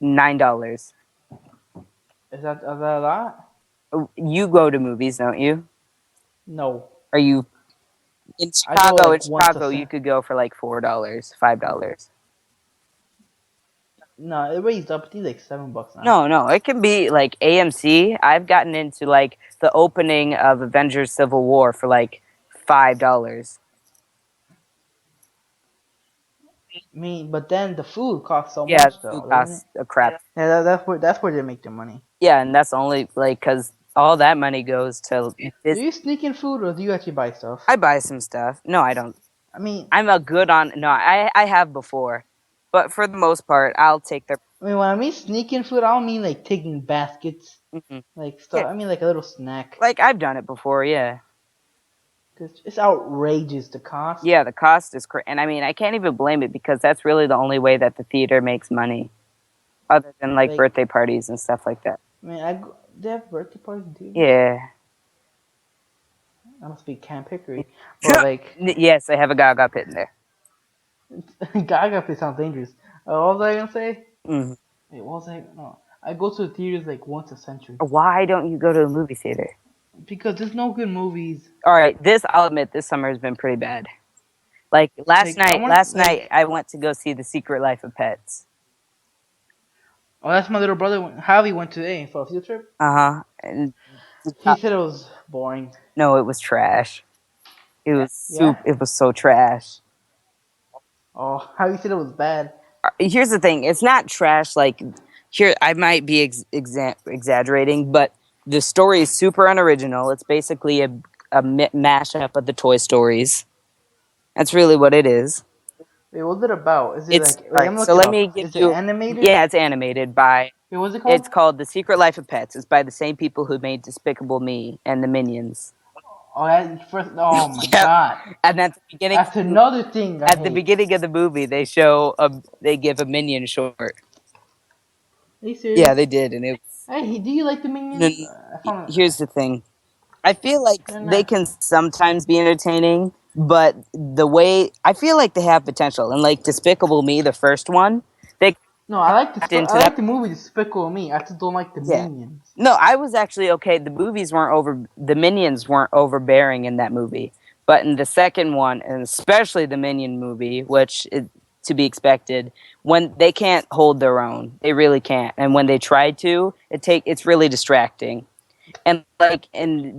$9. Is that a lot? You go to movies, don't you? No. Are you in I go Chicago? In like once Chicago, you could go for like $4, $5. No, it raised up. It's like $7 now. No, it can be like AMC. I've gotten into like the opening of Avengers: Civil War for like $5. I mean, but then the food costs so Yeah, much the though, food doesn't it? costs a crap. Yeah, that's where they make their money. Yeah, and that's only like because all that money goes to Do this. you sneak in food or do you actually buy stuff? I buy some stuff. No, I don't. I mean, I'm a good on. No, I have before, but for the most part, I'll take their. when I mean sneaking food, I don't mean like taking baskets, Mhm. like Yeah, stuff. I mean like a little snack. like I've done it before. Yeah, Cause it's outrageous the cost. yeah. The cost is and I mean, I can't even blame it because that's really the only way that the theater makes money, other than like Like, birthday parties and stuff like that. I mean, they have birthday parties in theaters. Yeah. I must be Camp Hickory, but like Yes, I have a Gaga pit in there. Gaga it sounds dangerous. What was I gonna say? Mhm. Wait, what was I? No, I go to the theaters like once a century Why don't you go to a movie theater? because there's no good movies. All right, this I'll admit this summer has been pretty bad. Like Like I want last night like I went to go see The Secret Life of Pets. oh that's my little brother. Javi went today for a field trip. Uh-huh. And He said it was boring. no, it was trash. It was Yeah. it was so trash. Oh, Javi said it was bad. Here's the thing, it's not trash like here I might be exaggerating, but the story is super unoriginal. It's basically a mashup of the Toy Stories. That's really what it is. Wait, what's it about? Is it It's like? all Wait, I'm right. So looking let me up. give Is it you. animated? Yeah, it's animated by. Wait, what's it called? It's called The Secret Life of Pets. It's by the same people who made Despicable Me and the Minions. Oh, that first. Oh my Yep. god, And at the beginning, that's another thing I at the hate. beginning of the movie, they give a Minion short. Are you Yeah, serious? they did, and it. Hey, do you like the No, Minions? I found it. here's the thing. I feel like They're they not. can sometimes be entertaining, but the way I feel like they have potential, and like Despicable Me, the first one, they No, I like tapped the into I that. like the movie Despicable Me. I just don't like the Yeah. Minions. No, I was actually okay. The minions weren't overbearing in that movie. But in the second one, and especially the Minion movie, which is to be expected, when they can't hold their own. They really can't. And when they try to, it's really distracting. And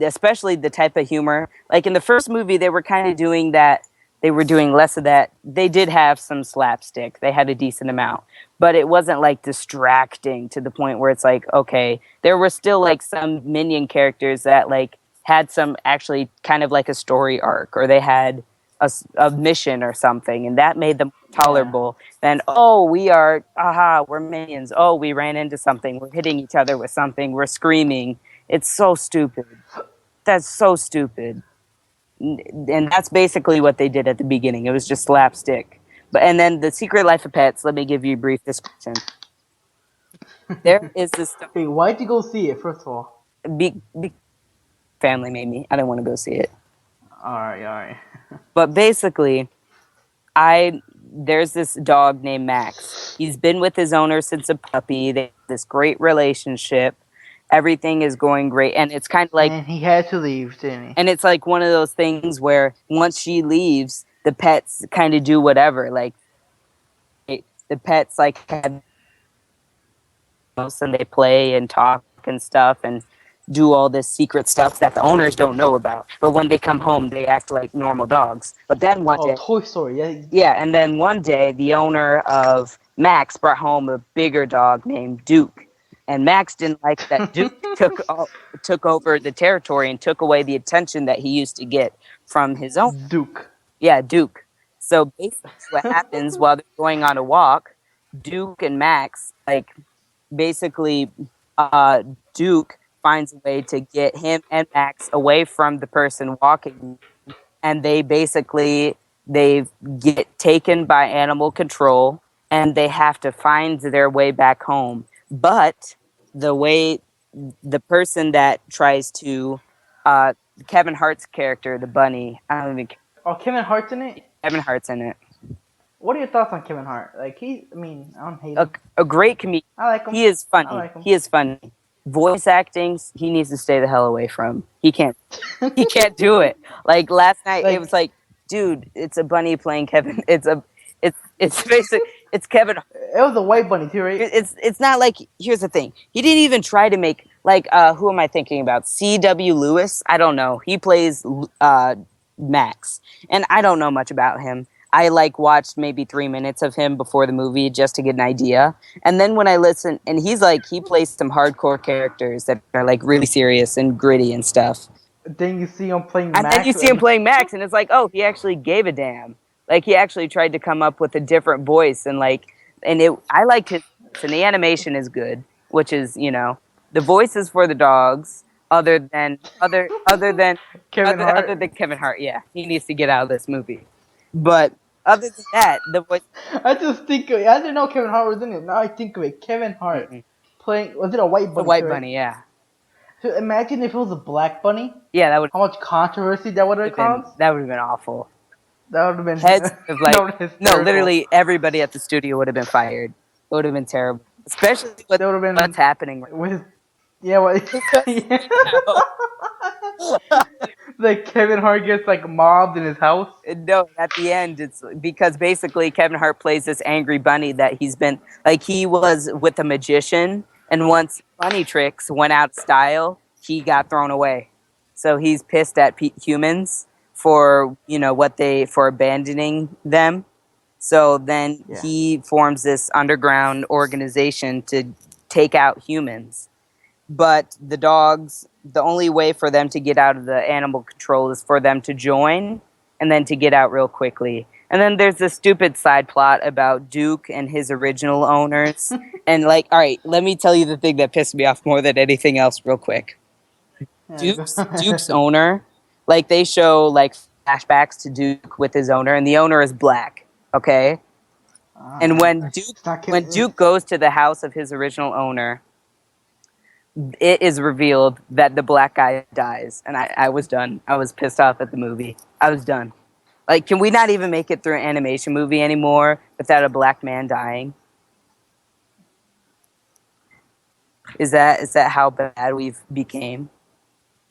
especially the type of humor. Like in the first movie they were kind of doing that, they were doing less of that. They did have some slapstick. They had a decent amount, but it wasn't like distracting to the point where it's like, okay, there were still like some minion characters that like had some actually kind of like a story arc, or they had a mission or something, and that made them Yeah. tolerable than, we're minions, oh, we ran into something, we're hitting each other with something, we're screaming. It's so stupid. That's so stupid. And that's basically what they did at the beginning. It was just slapstick. And then The Secret Life of Pets, let me give you a brief description. There is this Wait, why'd you go see it? First of all. family made me. I didn't want to go see it. All right, all right. But basically, I there's this dog named Max. He's been with his owner since a puppy. They have this great relationship. Everything is going great, and it's kind of like, And he had to leave, didn't he? and it's like one of those things where once she leaves, the pets kind of do whatever. Like the pets like have and they play and talk and stuff and do all this secret stuff that the owners don't know about. But when they come home, they act like normal dogs. But then one Oh, day, Toy Story. Yeah. yeah, and then one day the owner of Max brought home a bigger dog named Duke. And Max didn't like that Duke took over the territory and took away the attention that he used to get from his own. Duke. Yeah, Duke. So basically what happens while they're going on a walk, Duke and Max, like basically Duke finds a way to get him and Max away from the person walking, and they get taken by animal control, and they have to find their way back home. But the way the person that tries to Kevin Hart's character, the bunny, I don't even Oh, Kevin Hart's in it. Kevin Hart's in it. What are your thoughts on Kevin Hart? Like I mean, I don't hate him. A great comedian. I like him. He is I funny. like him. He is funny. Voice acting, he needs to stay the hell away from. He can't do it. Like last night, it was like, dude, it's a bunny playing Kevin. It's basic. It's Kevin. It was a white bunny too, right? It's not like, here's the thing. He didn't even try to make like who am I thinking about? C.W. Lewis. I don't know. He plays Max. And I don't know much about him. I like watched maybe 3 minutes of him before the movie just to get an idea. And then when I listen, and he plays some hardcore characters that are like really serious and gritty and stuff. Then you see him playing And then you Max. see him playing Max, and it's like, oh, he actually gave a damn. Like he actually tried to come up with a different voice, and I liked his voice, and the animation is good, which is the voice is for the dogs. Kevin Other Hart. than Kevin Hart, yeah, he needs to get out of this movie. But other than that, the voice. I just think I didn't know Kevin Hart was in it. Now I think of it. Kevin Hart Mm-mm. playing. Was it a white The bunny too? White Right? Bunny, yeah, So imagine if it was a black bunny. yeah, that would How much controversy that would have have been caused? that would have been awful. That would have been Heads of that like would have been no, hysterical. literally everybody at the studio would have been fired. It would have been terrible, especially with That would have what's been happening right with yeah. What? Yeah. now. Like Kevin Hart gets like mobbed in his house. No, at the end, it's because basically Kevin Hart plays this angry bunny that he's been like he was with a magician, and once bunny tricks went out of style, he got thrown away. So he's pissed at humans for for abandoning them. So then Yeah. he forms this underground organization to take out humans. But the dogs, the only way for them to get out of the animal control is for them to join and then to get out real quickly. And then there's this stupid side plot about Duke and his original owners. And like, all right, let me tell you the thing that pissed me off more than anything else real quick. Yeah. Go Duke's ahead. owner, like they show like flashbacks to Duke with his owner, and the owner is black. Okay? And It's not when Kevin. Duke goes to the house of his original owner, it is revealed that the black guy dies. And I was done. I was pissed off at the movie. I was done. Like, can we not even make it through an animation movie anymore without a black man dying? Is that how bad we've became?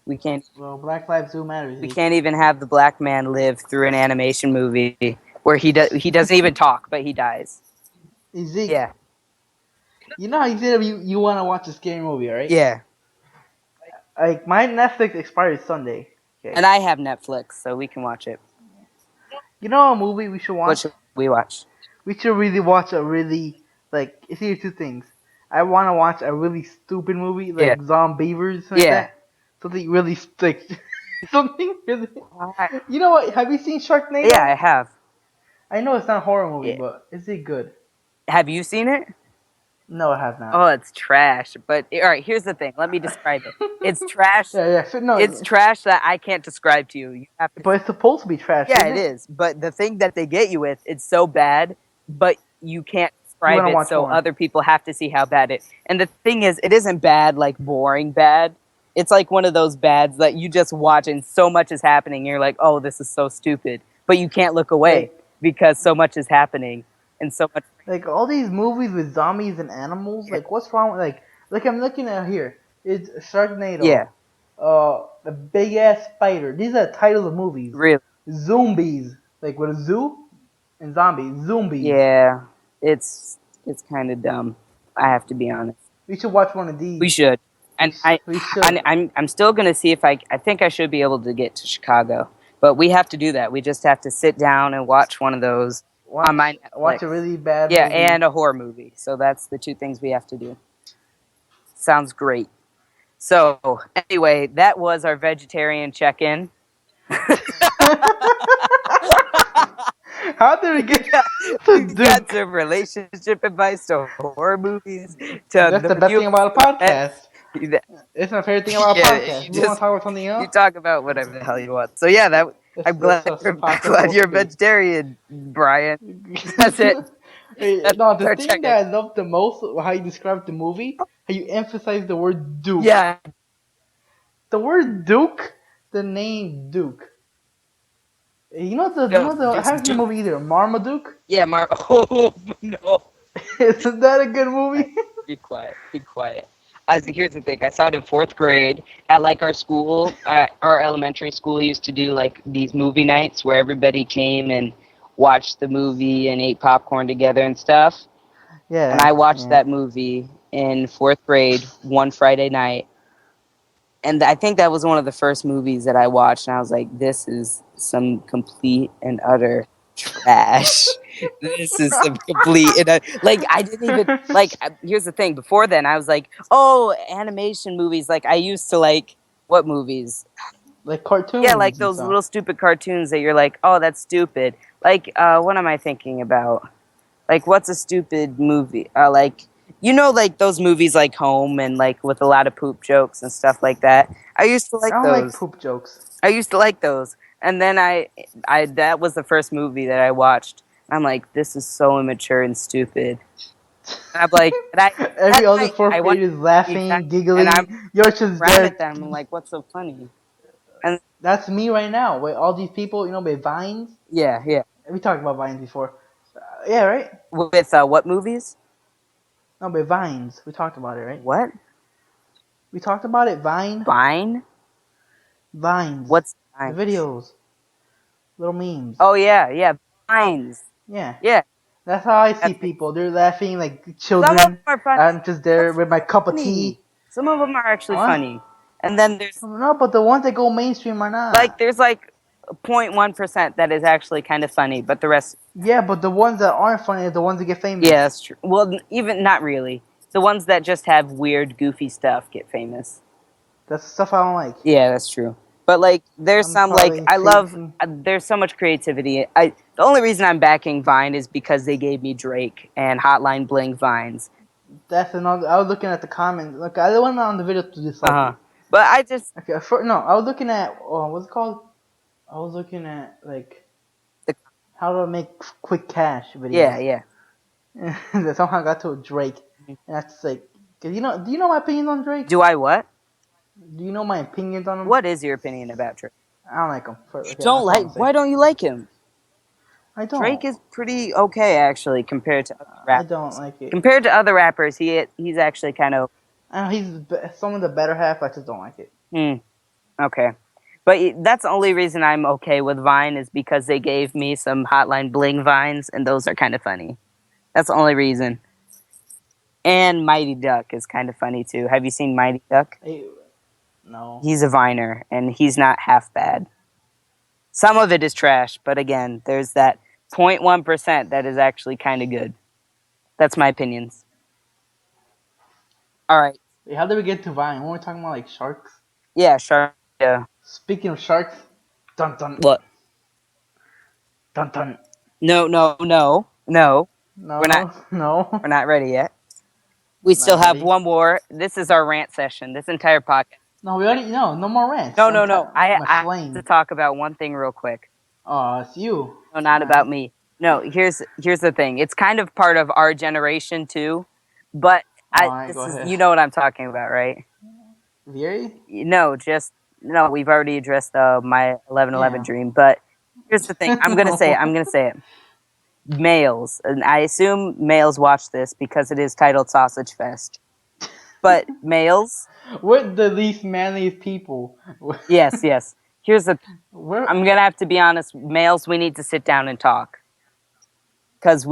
We can't Well, Black Lives Do Matter. we Zeke. can't even have the black man live through an animation movie where he doesn't even talk, but he dies. Zeke, Yeah. you know how you said you want to watch a scary movie, right? Yeah. Like my Netflix expires Sunday. Okay. And I have Netflix, so we can watch it. You know a movie we should What watch? should we watch? We should really watch a really like it's either two things. I want to watch a really stupid movie Yeah. like Zombievers, something like Yeah. that. Something really like something really. Alright. You know what? Have you seen Sharknado? Yeah, I have. I know it's not a horror movie, Yeah. but is it good? Have you seen it? No, it has not. Oh, it's trash. But all right, here's the thing. Let me describe it. It's trash. Yeah. So, no, It's trash that I can't describe to you. You have to. but it's supposed to be trash. Yeah, isn't it is. But the thing that they get you with, it's so bad, but you can't You describe want to it, watch so more? other people have to see how bad it. And the thing is, it isn't bad like boring bad. It's like one of those bads that you just watch and so much is happening. And you're like, oh, this is so stupid, but you can't look away because so much is happening and so much. Like all these movies with zombies and animals. Like what's wrong with like I'm looking at here. It's Sharknado. Yeah, The big ass spider. These are the titles of movies. really. Zombies. Like with a zoo and zombies. Zombies. Yeah, it's kind of dumb. I have to be honest. We should watch one of these. We should, and We should. I'm still gonna see if I think I should be able to get to Chicago, but we have to do that. We just have to sit down and watch one of those on my watch Netflix. a really bad Yeah, movie. and a horror movie. So that's the two things we have to do. Sounds great. So anyway, that was our vegetarian check-in. How did we get We to got Duke? some relationship advice to horror movies to That's the best thing about a podcast. podcast. It's my favorite thing about a Yeah, podcast. you We want just to talk about something you else? talk about whatever the hell you want. So yeah, I'm That's glad what you're, podcast glad you're a supposed to be. vegetarian, Brian. That's it. That's No, the our thing check-in. that I love the most, how you describe the movie, how you emphasize the word Duke. Yeah, The word Duke, the name Duke. You know I haven't seen the movie either. Marmaduke? yeah, Oh no! Isn't that a good movie? Be quiet. Be quiet. Here's the thing. I saw it in fourth grade at like our school. Our elementary school used to do like these movie nights where everybody came and watched the movie and ate popcorn together and stuff. Yeah. And I watched yeah. that movie in fourth grade one Friday night. And I think that was one of the first movies that I watched, and I was like, "This is some complete and utter trash. This is some complete and like I didn't even like. Here's the thing. Before then, I was like, oh, animation movies. Like I used to like what movies? Like Yeah, like cartoons and those stuff. little stupid cartoons that you're like, oh, that's stupid. Like, what am I thinking about? Like, what's a stupid movie? Like, like those movies like Home and like with a lot of poop jokes and stuff like that. I used to I like don't like those. poop jokes. I used to like those, and then I that was the first movie that I watched. I'm like, this is so immature and stupid. And I'm like, and Every that other night I fourth went grade is laughing, exactly, and I'm giggling. You're just around at there. them. I'm like, what's so funny? And That's me right now. With all these people, with Vines. yeah, yeah. We talked about Vines before. Yeah, right? With what movies? No, but Vines. We talked about it, right? What? We talked about it. Vine? Vines. What's The Vines? videos. Little memes. Oh yeah, yeah, Vines. Yeah. Yeah, That's how I see that's it. people. They're laughing like Some of them children. are funny. I'm just there That's with my cup of funny. tea. Some of them are actually What? funny, and then No, but the ones that go mainstream are not. there's like 0.1% that is actually kind of funny, but the rest, Yeah, but the ones that aren't funny are the ones that get famous. yeah, that's true. Well, even not really. The ones that just have weird, goofy stuff get famous. That's the stuff I don't like. Yeah, that's true. But like, there's I'm some like probably I love. crazy. There's so much creativity. The only reason I'm backing Vine is because they gave me Drake and Hotline Bling Vines. That's another. I was looking at the comments. Look, I went on the video to Uh dislike huh. it. But I just Okay, no, I was looking at what's it called? I was looking at like the, how to make quick cash videos. yeah, yeah. That somehow got to Drake, and that's like, cause do you know my opinions on Drake? Do I what? Do you know my opinions on him? What is your opinion about Drake? I don't like him. You Okay, don't that's all I'm like? gonna say. Why don't you like him? I Drake don't. is pretty okay actually compared to other I don't rappers. like it. Compared to other rappers, he's actually kind of I know some of the better half. I just don't like it. okay. But that's the only reason I'm okay with Vine is because they gave me some Hotline Bling Vines, and those are kind of funny. That's the only reason. And Mighty Duck is kind of funny too. Have you seen Mighty Duck? No. He's a Viner, and he's not half bad. Some of it is trash, but again, there's that 0.1% that is actually kind of good. That's my opinions. All right. Wait, how did we get to Vine? When we're talking about like sharks. Yeah, sure. Yeah. Speaking of sharks, dun dun What? dun dun. No, no, no, no. We're not. No, no, We're not ready yet. We still not have ready. one more. This is our rant session. This entire podcast. No, we already no more rants. No, I'm no, no. my I have to flame. talk about one thing real quick. Oh, it's you. No, not about Alright. me. No, here's the thing. It's kind of part of our generation too, but Alright, this go is ahead. you know what I'm talking about, right? Very? No, just no. We've already addressed my 11/11 Yeah. dream, but here's the thing. I'm gonna say it. I'm No. gonna say it. Males, and I assume males watch this because it is titled Sausage Fest. But males, We're the least manliest people. yes, yes. Here's the. We're I'm gonna have to be honest. Males, we need to sit down and talk because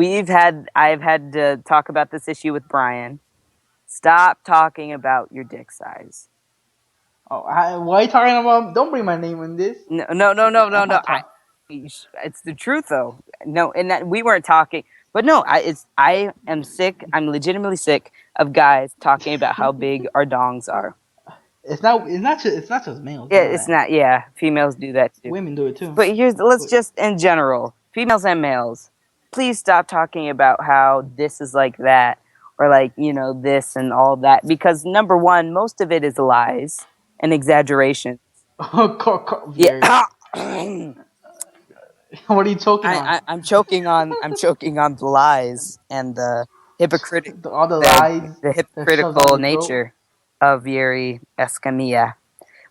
I've had to talk about this issue with Brian. Stop talking about your dick size. why are you talking about? Don't bring my name in this. No, no, no, no, no, I'm no. not talking. It's the truth though. No, and that we weren't talking. But no, I am sick. I'm legitimately sick of guys talking about how big our dongs are. It's not just males. Yeah, You know it's that. not. Yeah, females do that too. Women do it too. But let's But just in general, females and males, please stop talking about how this is like that or like, this and all that because number one, most of it is lies and exaggeration. very. Yeah. What are you choking on? I'm choking on the lies and the All the lies that shoved down hypocritical your throat. nature of Yuri Escamilla.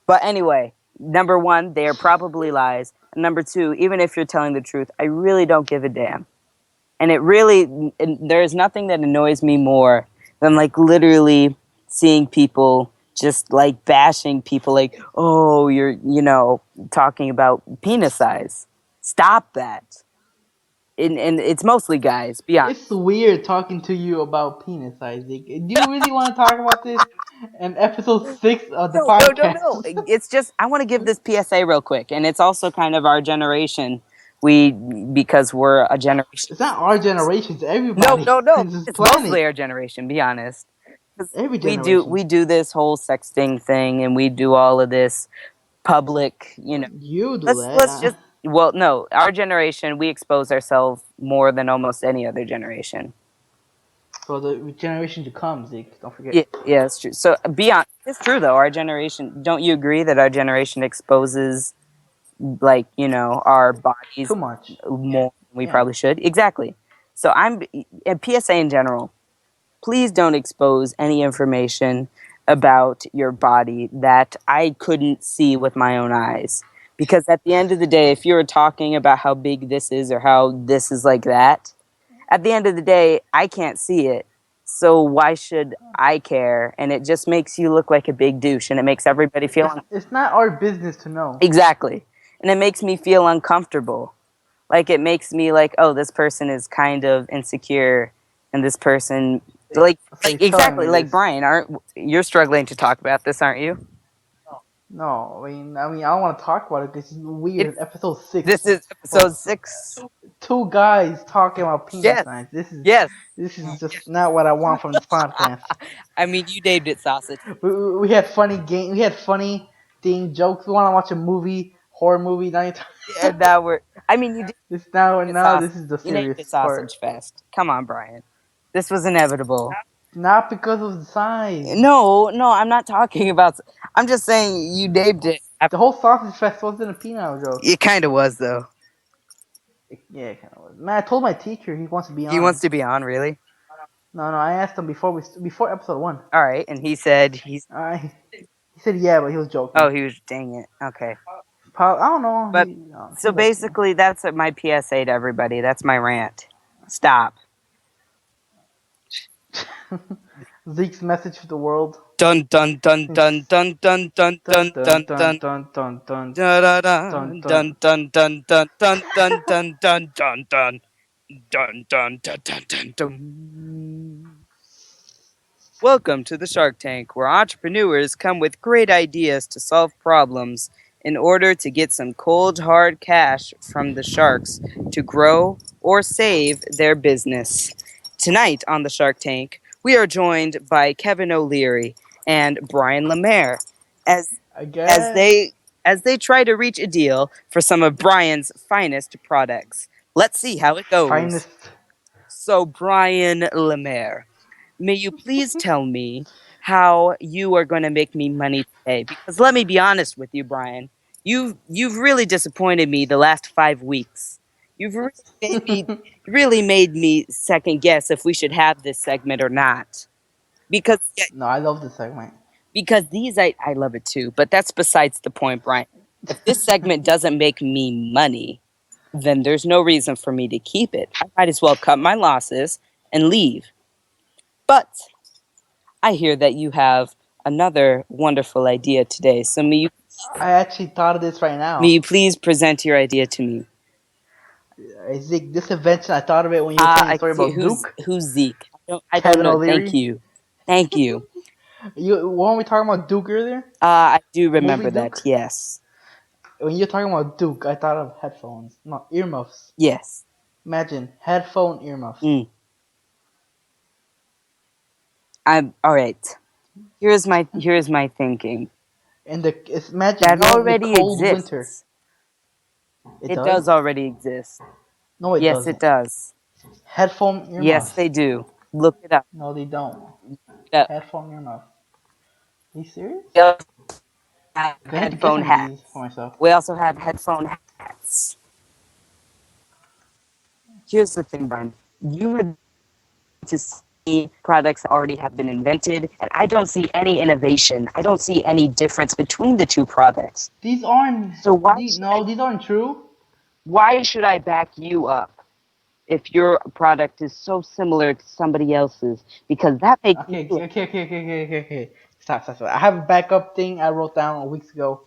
But anyway, number one, they are probably lies. And number two, even if you're telling the truth, I really don't give a damn. And there's nothing that annoys me more than like literally seeing people just like bashing people like, oh, you're, talking about penis size. Stop that. And it's mostly guys, be honest. It's weird talking to you about penis size. Do you really want to talk about this? And episode 6 of the No, no, no, no. podcast. It's just I want to give this PSA real quick, and it's also kind of our generation. We because we're a generation. It's not our generation, it's No, everybody no, no. in this It's planet. mostly our generation. Be honest. 'Cause Every we do generation. we do this whole sexting thing, and we do all of this public. You do Let's that. just well, no, our generation we expose ourselves more than almost any other generation. For the generation to come, Zeke, don't forget. Yeah, yeah, it's true. So beyond, it's true though. Our generation, don't you agree that our generation exposes like our bodies Too much. more than we Yeah. probably should? Exactly. So I'm and PSA in general. Please don't expose any information about your body that I couldn't see with my own eyes. Because at the end of the day, if you're talking about how big this is or how this is like that, at the end of the day, I can't see it. So why should I care? And it just makes you look like a big douche, and it makes everybody feel It's not our business to know. exactly, and it makes me feel uncomfortable. Like it makes me like, oh, this person is kind of insecure, and this person So you're telling exactly me like this. Brian. Aren't you're struggling to talk about this, aren't you? No, I don't want to talk about it because it's weird. It's Episode 6. this is Well, episode 6. two guys talking about penis Yes, signs. yes. This is just not what I want from this podcast. I mean, you named it sausage. We had funny game. We had funny thing jokes. We want to watch a movie, horror movie. Now And now we're. I mean, you did this now it now sausage. this is the You named serious it part. sausage fest. Come on, Brian. This was inevitable. Not because of the size. No, no, I'm not talking about. I'm just saying you named it. The whole sausage fest wasn't a peanut joke. It kind of was though. Yeah, it kind of was. Man, I told my teacher he wants to be He wants on. to be on, really? No, I asked him before episode 1. All right, and he said he's. He said yeah, but he was joking. Oh, he was. Dang it. Okay, I don't know. but He so likes me. basically, that's my PSA to everybody. That's my rant. Stop. Zeke's message to the world. Dun dun dun dun dun dun dun Dun dun dun dun dun dun. dun dun dun Da da dun dun dun. dun dun dun dun dun dun dun dun dun dun dun dun dun dun dun. Welcome to the Shark Tank, where entrepreneurs come with great ideas to solve problems in order to get some cold, hard cash from the sharks to grow or save their business. Tonight on the Shark Tank, we are joined by Kevin O'Leary and Brian Lemaire as I as guess. they try to reach a deal for some of Brian's finest products. Let's see how it goes. Finest. So, Brian Lemaire, may you please tell me how you are going to make me money today? Because let me be honest with you, Brian. You've really disappointed me the last 5 weeks. You've really made me second guess if we should have this segment or not. Because yeah, No, I love this segment. because these I love it too, but that's besides the point, Brian. If this segment doesn't make me money, then there's no reason for me to keep it. I might as well cut my losses and leave. But I hear that you have another wonderful idea today. So I actually thought of this right may now. you please present your idea to me? Zeke, this invention, I thought of it when you were telling the I story see. about Duke. Who's Zeke? I don't Kevin know. Thank O'Leary. you. Thank you. Weren't we talking about Duke earlier? I do remember Movie that. Duke? Yes. When you're talking about Duke, I thought of headphones. No, earmuffs. Yes. Imagine headphone earmuffs. I'm all right. Here's my thinking. And imagine That you know in the already cold winter. exists. It It does? does already exist. No, it Yes, doesn't. it does. Headphone earmuffs. Yes, they do. Look it up. No, they don't. Yeah. Headphone earmuffs. Are you serious? We also have I had to get headphone some of these hats. for myself. We also have headphone hats. Here's the thing, Brian. You would to see products that already have been invented, and I don't see any innovation. I don't see any difference between the two products. These aren't. So These aren't true. why should I back you up if your product is so similar to somebody else's? Because that makes Okay. Stop. I have a backup thing I wrote down weeks ago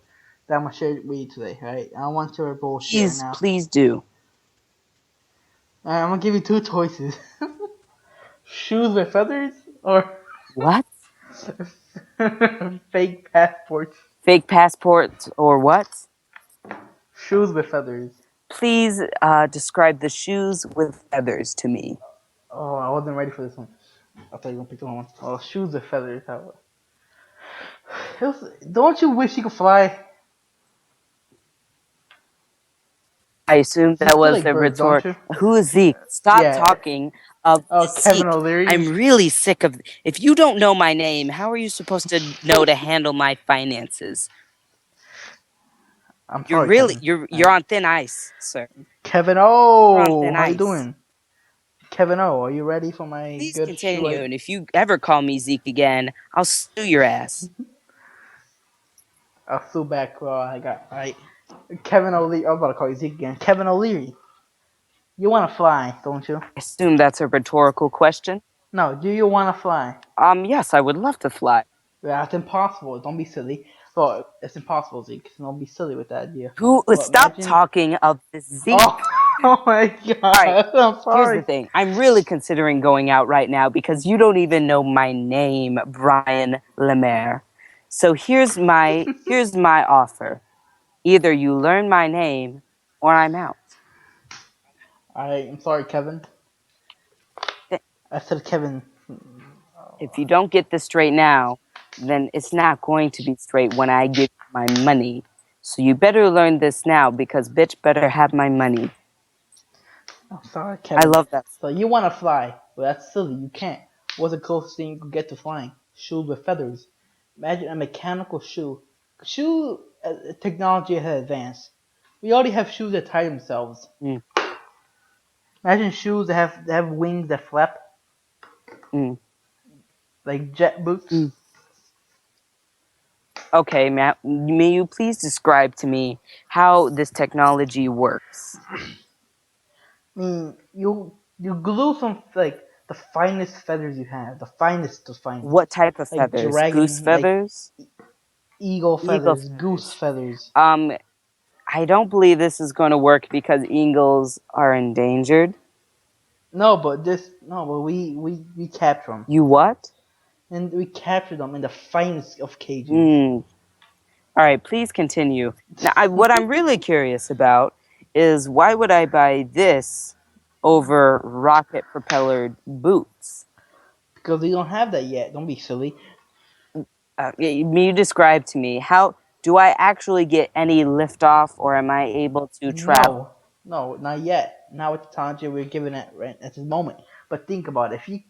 that I'm gonna share with you today. Right? I don't want your bullshit right now. please do. I'm gonna give you two choices: shoes with feathers or What? Fake passports. Fake passports or what? Shoes with feathers. Please describe the shoes with feathers to me. Oh, I wasn't ready for this one. I thought you were gonna pick the one. Oh, shoes with feathers. Don't you wish you could fly? I assume that Zeke, you was like a birds, don't retort. you? Who is Zeke? Stop Yeah. talking of Oh, Kevin Zeke. O'Leary. I'm really sick of. If you don't know my name, how are you supposed to know to handle my finances? I'm You're sorry, really Kevin. you're on thin ice, sir. Kevin You're on O, thin how you ice. doing? Kevin O, are you ready for my Please good shoe? continue, and if you ever call me Zeke again, I'll sue your ass. I'll sue back. I got right. Kevin O'Leary. I was about to call you Zeke again. Kevin O'Leary. You want to fly, don't you? I assume that's a rhetorical question. No, do you want to fly? Yes, I would love to fly. That's impossible. Don't be silly. Well, it's impossible, Zeke. Don't be silly with that idea. Who? But Stop imagine. talking of this Zeke. Oh, oh my All right. God. I'm Here's the sorry. thing. I'm really considering going out right now because you don't even know my name, Brian Lemaire. So here's my offer. Either you learn my name or I'm out. I'm sorry, Kevin. I said Kevin. If you don't get this straight now, then it's not going to be straight when I give you my money. So you better learn this now because bitch better have my money. I'm sorry, I Kevin. love that. So you want to fly, but that's silly. You can't. What's the closest thing you could get to flying? Shoes with feathers. Imagine a mechanical shoe. Shoe technology has advanced. We already have shoes that tie themselves. Mm, Imagine shoes that have wings that flap mm, like jet boots. mm. Okay, Matt, may you please describe to me how this technology works? I mean, you glue some like the finest feathers you have, the finest of finest, What type of like feathers? Goose dragon, like feathers? eagle Eagle feathers, goose feathers. feathers. Um, I don't believe this is going to work because eagles are endangered. No, but we capture them, You what? and we capture them in the finest of cages. Hmm. All right, please continue. Now, what I'm really curious about is why would I buy this over rocket propellered boots? Because we don't have that yet. Don't be silly. You describe to me how do I actually get any liftoff, or am I able to travel? No, no, not yet. Not with the technology we're given at this moment. But think about it. If you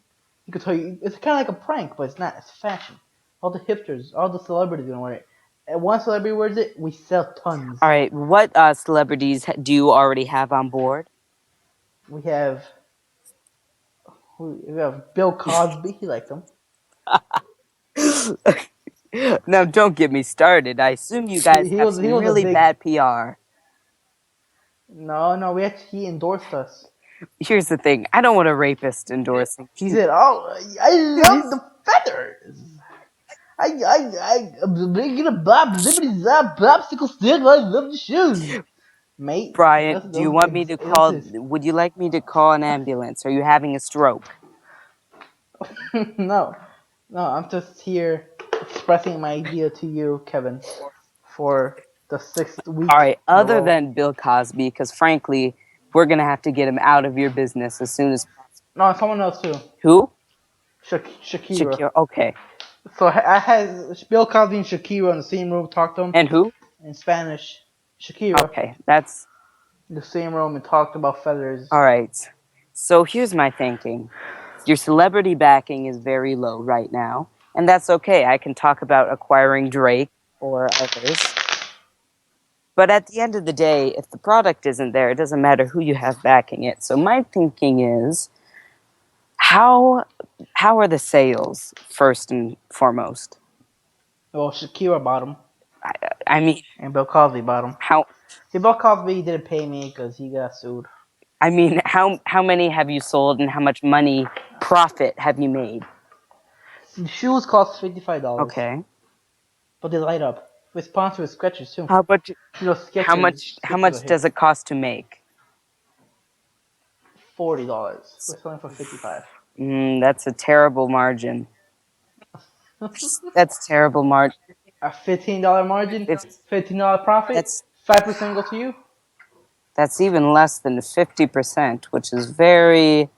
could tell you, it's kind of like a prank, but it's not. It's fashion. All the hipsters, all the celebrities gonna wear it. And one celebrity wears it, we sell tons. All right, what celebrities do you already have on board? We have we have Bill Cosby. He liked them. Now, don't get me started. I assume you He, guys he have was he some was a really big. bad PR. No, we actually he endorsed us. Here's the thing: I don't want a rapist endorsing. He said, "Oh, I love the feathers. Get a bob, zippity zap, popsicle stick. I love the shoes, mate." Brian, do you want me to It was call? his. Would you like me to call an ambulance? Are you having a stroke? No, no, I'm just here expressing my idea to you, Kevin, for the sixth All week right. in a Other row. than Bill Cosby, because frankly, we're gonna have to get him out of your business as soon as possible. No, someone else too. Who? Shakira. Shakira. Okay. So I had Bill Cosby and Shakira in the same room, talked to him And who? in Spanish. Shakira, Okay. That's in the same room and talked about feathers. all right. So here's my thinking. Your celebrity backing is very low right now, and that's okay. I can talk about acquiring Drake or others. But at the end of the day, if the product isn't there, it doesn't matter who you have backing it. So my thinking is, how how are the sales first and foremost? Well, Shakira bought him, I mean, and Bill Cosby bought him. how See, Bill Cosby didn't pay me because he got sued. how many have you sold, and how much money profit have you made? The shoes cost $55, Okay. but they light up. We sponsor with Skechers too. How much You know, how Skechers are much does hip. it cost to make? $40. We're selling for 55. That's a terrible margin. That's terrible, Mark. A $15 margin, If $15 profit, that's 5% go to you. that's even less than 50%, which is very.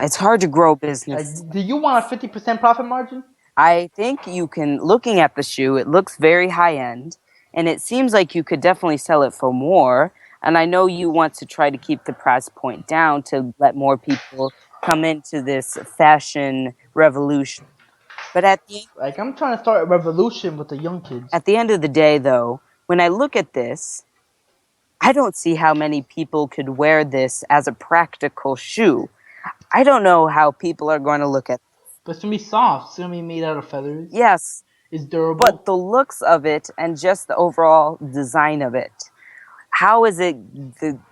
It's hard to grow business. Do you want a 50% profit margin? I think you can. Looking at the shoe, it looks very high end, and it seems like you could definitely sell it for more. And I know you want to try to keep the price point down to let more people come into this fashion revolution. But Like I'm trying to start a revolution with the young kids. at the end of the day, though, when I look at this, I don't see how many people could wear this as a practical shoe. I don't know how people are going to look at. But it's gonna be soft. It's gonna be made out of feathers. Yes, It's but durable. the looks of it and just the overall design of it. How is it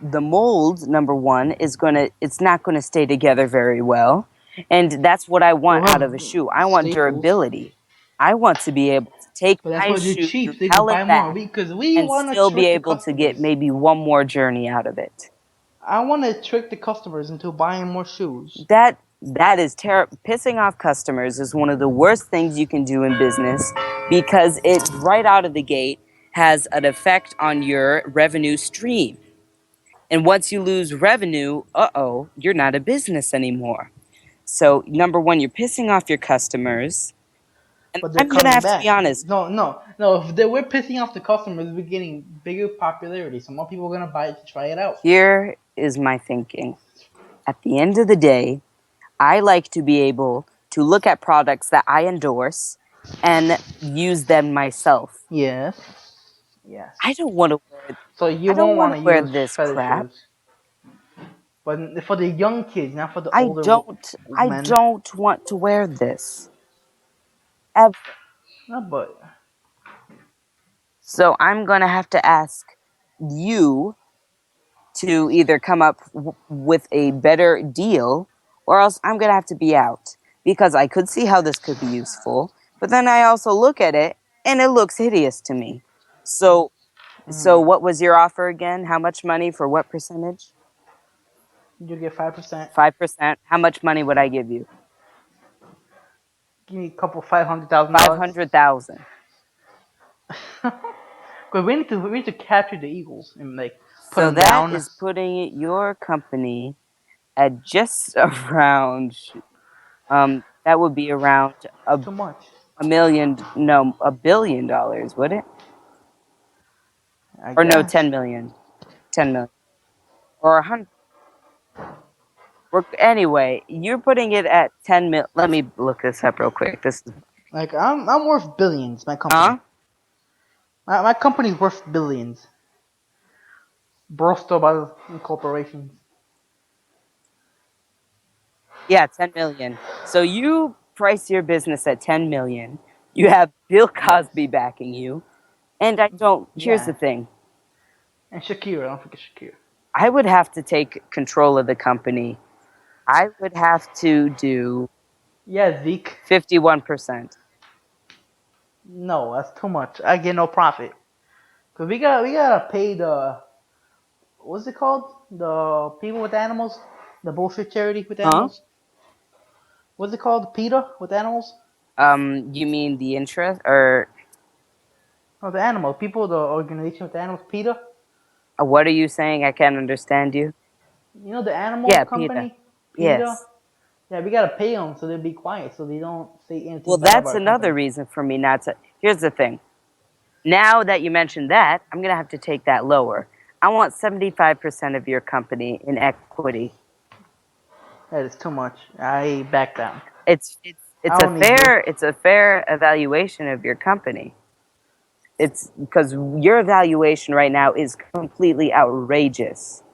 the mold number one is going to it's not going to stay together very well. And that's what I They'll want out have of a shoe. I want staples. durability. I want to be able to take But that's my why they're shoe, cheap. So they can repel buy it more. back, Because we and want to still be trick the able to get customers. maybe one more journey out of it. I want to trick the customers into buying more shoes. That is terrible. Pissing off customers is one of the worst things you can do in business because it right out of the gate has an effect on your revenue stream. And once you lose revenue, you're not a business anymore. So, number one, you're pissing off your customers. And But they're I'm going to coming have to be back. honest. No, no, no. We're pissing off the customers, we're getting bigger popularity. So more people are gonna buy it to try it out. Here is my thinking. At the end of the day, I like to be able to look at products that I endorse and use them myself. Yes. Yes. I don't want to wear So you I don't won't want want to to wear use this feather crap. shoes. But for the young kids, not for the I older don't I men. don't want to wear this ever. No, but So I'm going to have to ask you to either come up with a better deal or else I'm going to have to be out because I could see how this could be useful, but then I also look at it and it looks hideous to me. So what was your offer again? How much money for what percentage? you get 5%. 5%. How much money would I give you? Give me a couple $500,000. 500,000. Because we need to capture the Eagles and like put So them that down. is putting your company at just around that would be around Too much. $1 billion, would it? I Or no, guess. 10 million. 10 million. Or 100. Anyway, you're putting it at 10 mil. Let me look this up real quick. This is. Like I'm worth billions. My Huh? company. My company's worth billions. Bristol by corporations. Yeah, 10 million. So you price your business at 10 million. You have Bill Yes. Cosby backing you. And I don't. Here's the Yeah. thing And Shakira. Don't forget Shakira. I would have to take control of the company. I would have to do Yeah, Zeke. 51%. No, that's too much. I get no profit. Cause we gotta pay the what's it called? The people with animals, the bullshit charity with Huh? animals. What's it called? PETA with animals? You mean the interest or No, the animal people, the organization with the animals, PETA. what are you saying? I can't understand you. You know the animal Yeah, PETA. company, PETA. Yes. Yeah, we gotta pay them so they'll be quiet, so they don't say Well, anything bad about that's our another company. reason for me not to. Here's the thing. Now that you mentioned that, I'm going to have to take that lower. I want 75% of your company in equity. That is too much. I back down. It's I a don't need you. fair evaluation of your company. It's because your evaluation right now is completely outrageous.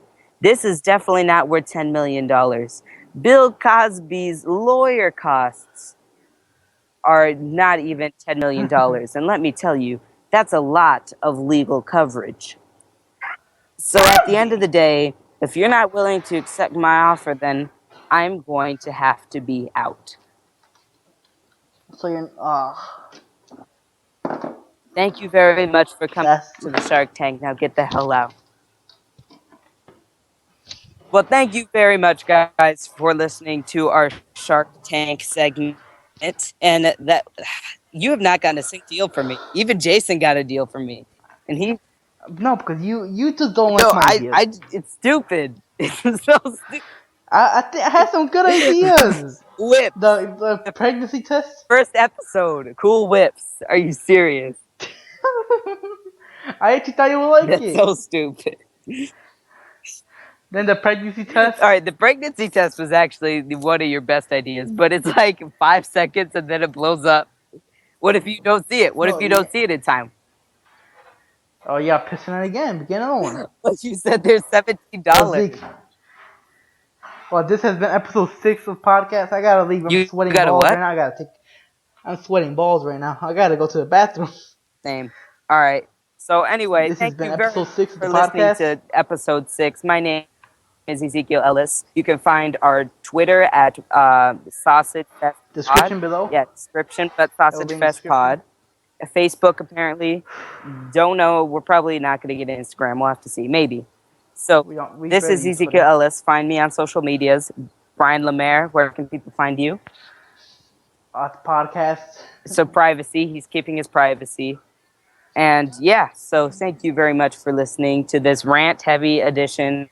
This is definitely not worth $10 million. Bill Cosby's lawyer costs are not even $10 million. And let me tell you, that's a lot of legal coverage. So at the end of the day, if you're not willing to accept my offer, then I'm going to have to be out. So you're Thank you very much for coming that's to the Shark Tank. Now get the hell out. Well, thank you very much, guys, for listening to our Shark Tank segment. it, and that you have not gotten a single deal from me. Even Jason got a deal from me, and he No, because you just don't no, like my ideas. it's stupid. It's so stupid. I had some good ideas. Whips. The The pregnancy test. first episode, cool whips. Are you serious? I actually thought you would like That's it. so stupid. Then the pregnancy test. All right, the pregnancy test was actually one of your best ideas, but it's like 5 seconds and then it blows up. What if you don't see it? What if No, you yeah. don't see it in time? Oh yeah, pissing it again. Begin another one. But you said there's Well, $17. Zeke. Well, this has been episode 6 of podcast. I gotta leave. I'm You sweating got a balls right what? now. I'm sweating balls right now. I gotta go to the bathroom. Same. All right. So anyway, This has thank been you very episode much 6 of the for listening podcast. to episode 6. My name is Ezekiel Ellis. You can find our Twitter at Sausage Fest Description Pod. below. Yeah, description, but It will Sausage be in the Fest description. Pod. Facebook, apparently. Don't know. We're probably not going to get Instagram. We'll have to see. Maybe. So We this barely is use Ezekiel Twitter. Ellis. Find me on social medias. Brian Lemaire. Where can people find you? The podcast. So privacy. He's keeping his privacy. And yeah, so thank you very much for listening to this rant-heavy edition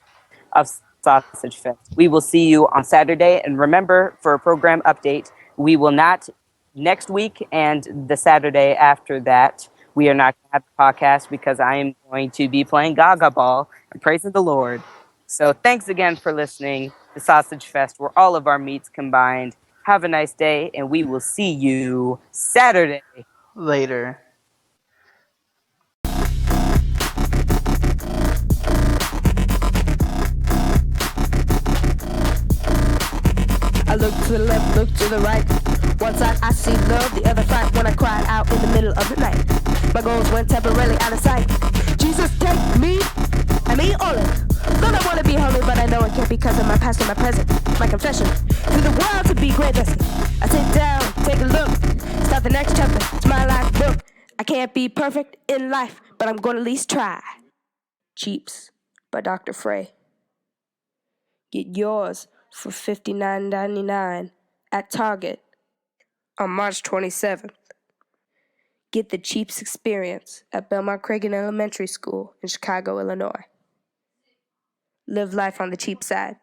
of Sausage Fest. We will see you on Saturday. And remember, for a program update, we will not next week and the Saturday after that. We are not going to have a podcast because I am going to be playing Gaga Ball and praising the Lord. So thanks again for listening to Sausage Fest, where all of our meats combined. Have a nice day, and we will see you Saturday. Later. I look to the left, look to the right. One side I see love, the other fight when I cried out in the middle of the night. My goals went temporarily out of sight. Jesus, take me, I mean all of it. Lord, I want to be holy, but I know it can't because of my past and my present. My confession to the world to be great blessing. I sit down, take a look, start the next chapter. It's my life book. I can't be perfect in life, but I'm gonna at least try. Cheaps by Dr. Frey. Get yours for $59.99 at Target on March 27th. Get the Cheaps experience at Belmont Cragen Elementary School in Chicago, Illinois. Live life on the cheap side.